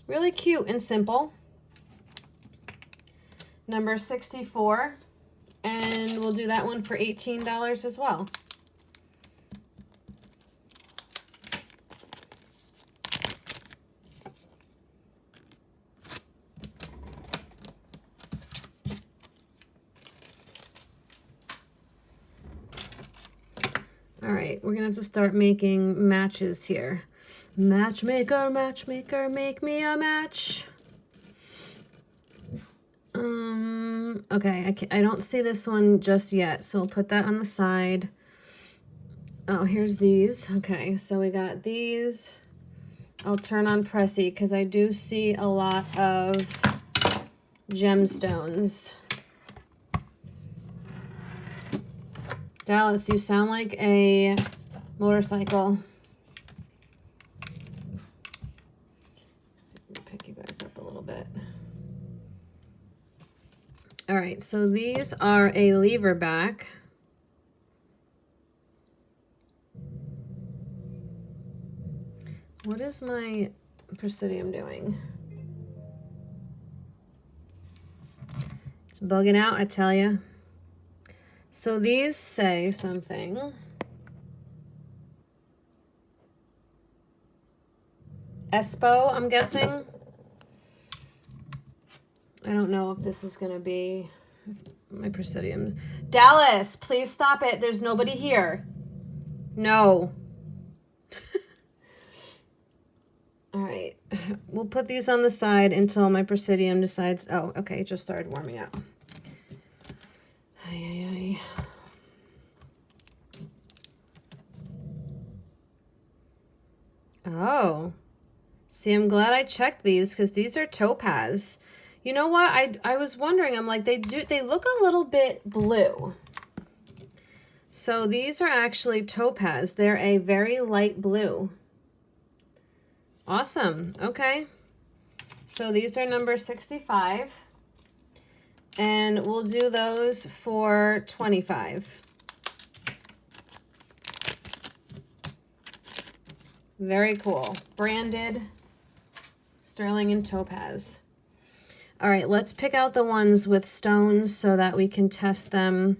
Really cute and simple. Number 64. And we'll do that one for $18 as well. All right, we're gonna have to start making matches here. Matchmaker, matchmaker, make me a match. Okay, I don't see this one just yet, so we'll put that on the side. Oh, here's these. Okay, so we got these. I'll turn on Pressy because I do see a lot of gemstones. Dallas, you sound like a motorcycle. Pick little bit. All right, so these are a lever back. What is my Presidium doing? It's bugging out, I tell you. So these say something. Espo, I'm guessing. I don't know if this is going to be my Presidium. Dallas, please stop it. There's nobody here. No. All right. We'll put these on the side until my Presidium decides. Oh, okay. It just started warming up. Ay, ay, ay. Oh. See, I'm glad I checked these because these are topaz. You know what? I was wondering. I'm like, they look a little bit blue. So these are actually topaz. They're a very light blue. Awesome. Okay. So these are number 65. And we'll do those for 25. Very cool. Branded sterling and topaz. All right, let's pick out the ones with stones so that we can test them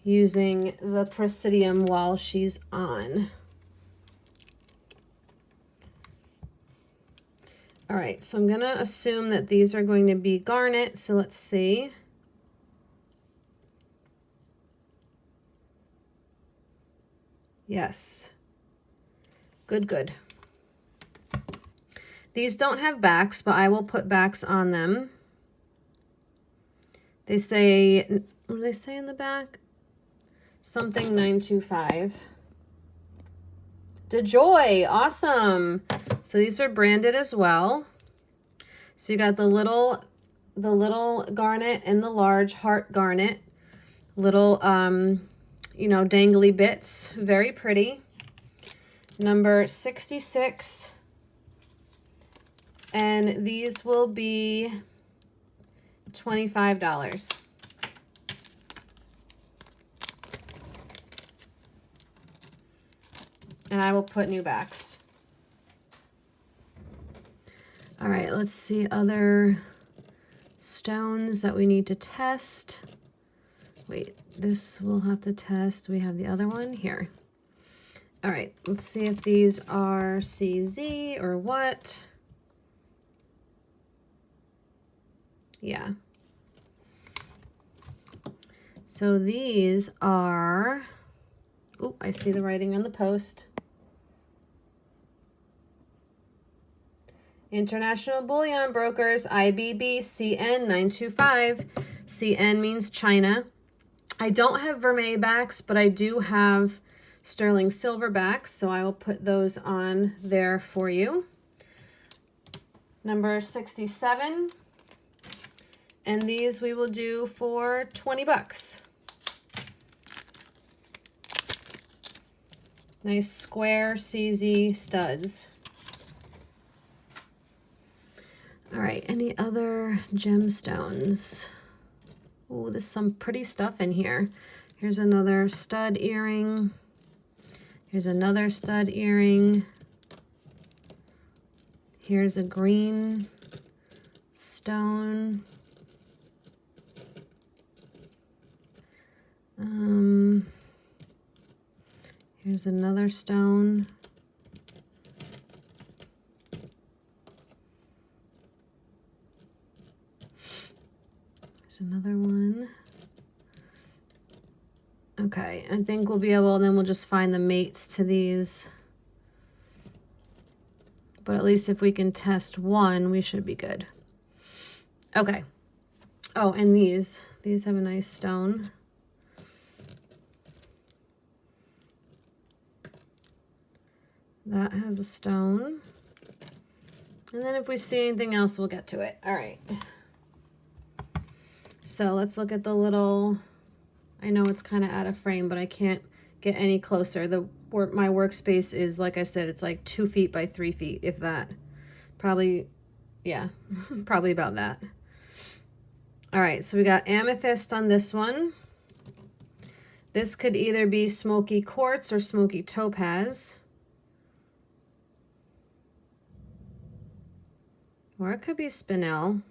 using the Presidium while she's on. All right, so I'm going to assume that these are going to be garnet. So let's see. Yes. Good, good. These don't have backs, but I will put backs on them. They say, what do they say in the back? Something 925. DeJoy, awesome. So these are branded as well. So you got the little garnet and the large heart garnet. Little, you know, dangly bits. Very pretty. Number 66. And these will be $25. And I will put new backs. All right, let's see other stones that we need to test. Wait, this we'll have to test. We have the other one here. All right, let's see if these are CZ or what. Yeah. So these are, oh, I see the writing on the post. International Bullion Brokers, IBB CN 925. CN means China. I don't have vermeil backs, but I do have sterling silver backs, so I will put those on there for you. Number 67. And these we will do for 20 bucks. Nice square CZ studs. All right, any other gemstones? Oh, there's some pretty stuff in here. Here's another stud earring. Here's another stud earring. Here's a green stone. Here's another stone. There's another one. Okay, I think we'll be able, then we'll just find the mates to these. But at least if we can test one, we should be good. Okay. Oh, and these have a nice stone. That has a stone. And then if we see anything else, we'll get to it. All right. So let's look at the little, I know it's kind of out of frame, but I can't get any closer. My workspace is, like I said, it's like 2 feet by 3 feet, if that. Probably Yeah, probably about that. All right, so we got amethyst on this one. This could either be smoky quartz or smoky topaz. Or it could be spinel.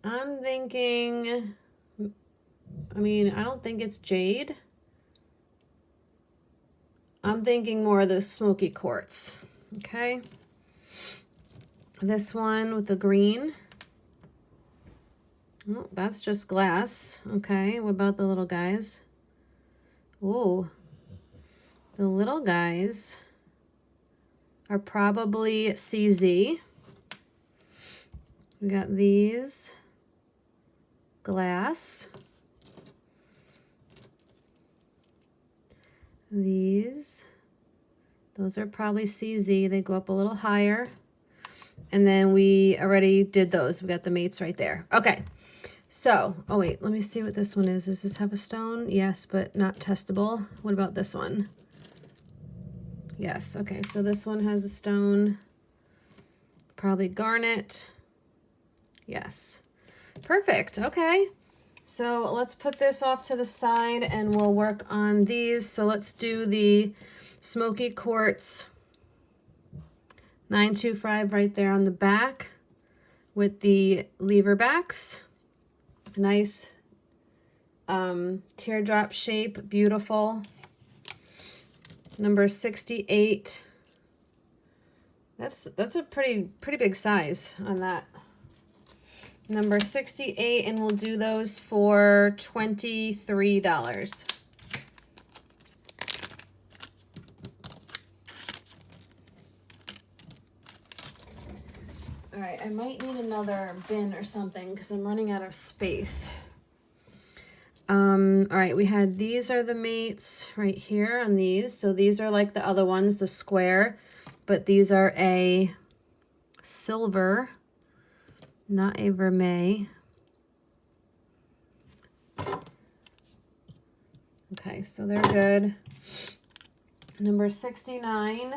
I'm thinking, I mean, I don't think it's jade. I'm thinking more of the smoky quartz. Okay. This one with the green. Oh, that's just glass. Okay, what about the little guys? Ooh, the little guys are probably CZ. We got these, glass. These, those are probably CZ. They go up a little higher. And then we already did those. We got the mates right there. Okay. So, oh wait, let me see what this one is. Does this have a stone? Yes, but not testable. What about this one? Yes, okay, so this one has a stone. Probably garnet. Yes. Perfect, okay. So let's put this off to the side and we'll work on these. So let's do the smoky quartz 925 right there on the back with the lever backs. Nice teardrop shape, beautiful. Number 68. That's a pretty big size on that. Number 68, and we'll do those for $23. All right, I might need another bin or something because I'm running out of space. All right, we had, these are the mates right here on these. So these are like the other ones, the square, but these are a silver, not a vermeil. Okay, so they're good. Number 69,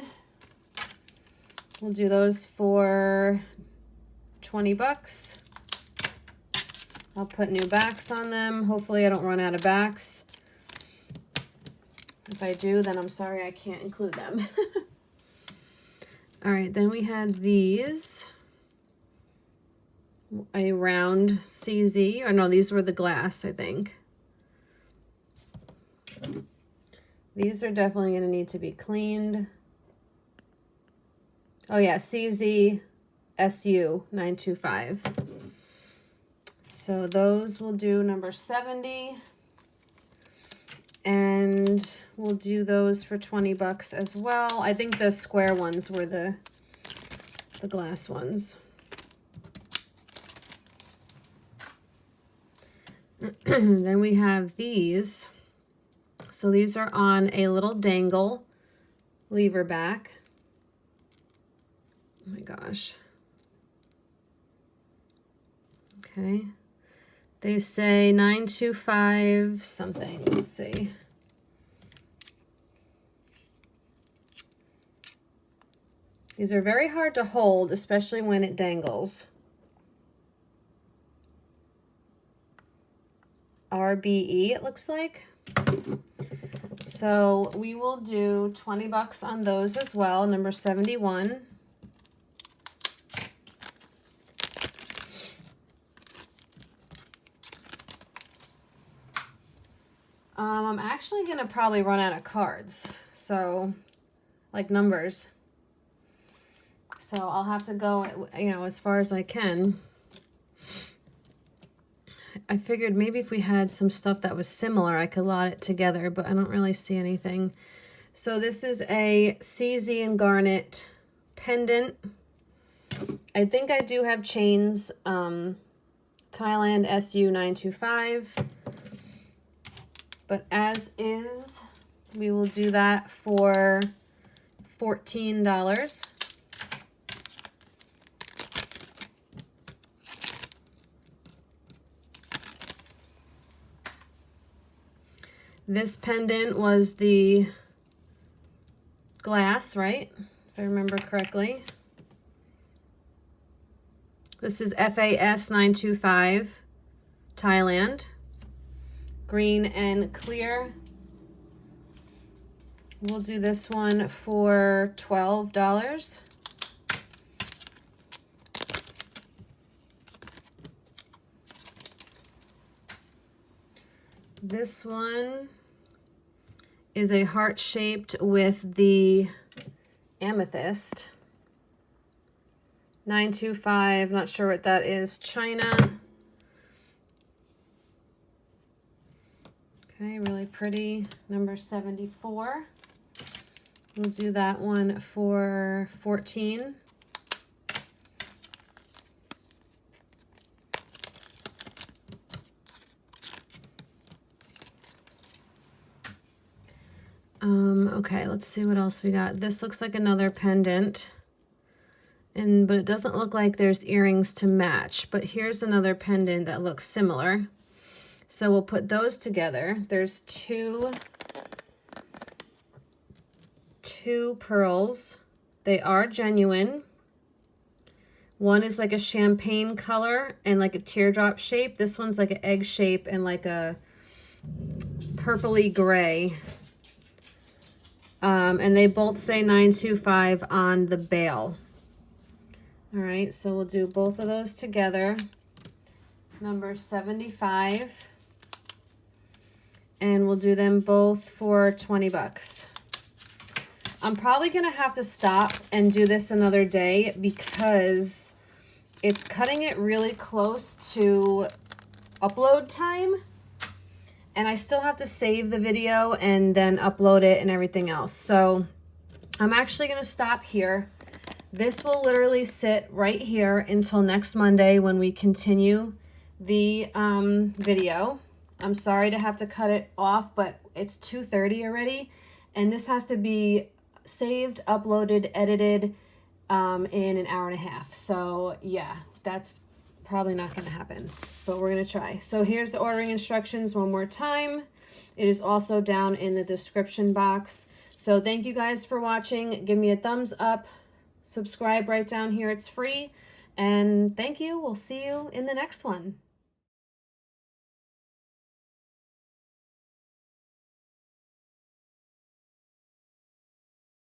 we'll do those for 20 bucks. I'll put new backs on them. Hopefully I don't run out of backs. If I do, then I'm sorry I can't include them. All right, then we had these. A round CZ, or no, these were the glass, I think. These are definitely gonna need to be cleaned. Oh yeah, CZ SU 925. So those will do number 70. And we'll do those for 20 bucks as well. I think the square ones were the glass ones. Then we have these. So these are on a little dangle lever back. Oh my gosh. Okay. They say 925 something. Let's see. These are very hard to hold, especially when it dangles. RBE, it looks like. So we will do 20 bucks on those as well, number 71. I'm actually gonna probably run out of cards, so like numbers. So I'll have to go, you know, as far as I can. I figured maybe if we had some stuff that was similar, I could lot it together, but I don't really see anything. So this is a CZ and garnet pendant. I think I do have chains, Thailand SU 925. But as is, we will do that for $14. This pendant was the glass, right? If I remember correctly. This is FAS 925, Thailand. Green and clear. We'll do this one for $12. This one is a heart shaped with the amethyst. 925, not sure what that is, China. Okay, really pretty. Number 74. We'll do that one for $14. Okay, let's see what else we got. This looks like another pendant, but it doesn't look like there's earrings to match. But here's another pendant that looks similar. So we'll put those together. There's two pearls. They are genuine. One is like a champagne color and like a teardrop shape. This one's like an egg shape and like a purpley gray. And they both say 925 on the bail. All right, so we'll do both of those together. Number 75. And we'll do them both for 20 bucks. I'm probably gonna have to stop and do this another day because it's cutting it really close to upload time. And I still have to save the video and then upload it and everything else. So I'm actually gonna stop here. This will literally sit right here until next Monday when we continue the video. I'm sorry to have to cut it off, but it's 2:30 already. And this has to be saved, uploaded, edited in an hour and a half. So yeah, that's probably not going to happen, but we're going to try. So here's the ordering instructions one more time. It is also down in the description box. So thank you guys for watching. Give me a thumbs up, subscribe right down here. It's free. And thank you. We'll see you in the next one.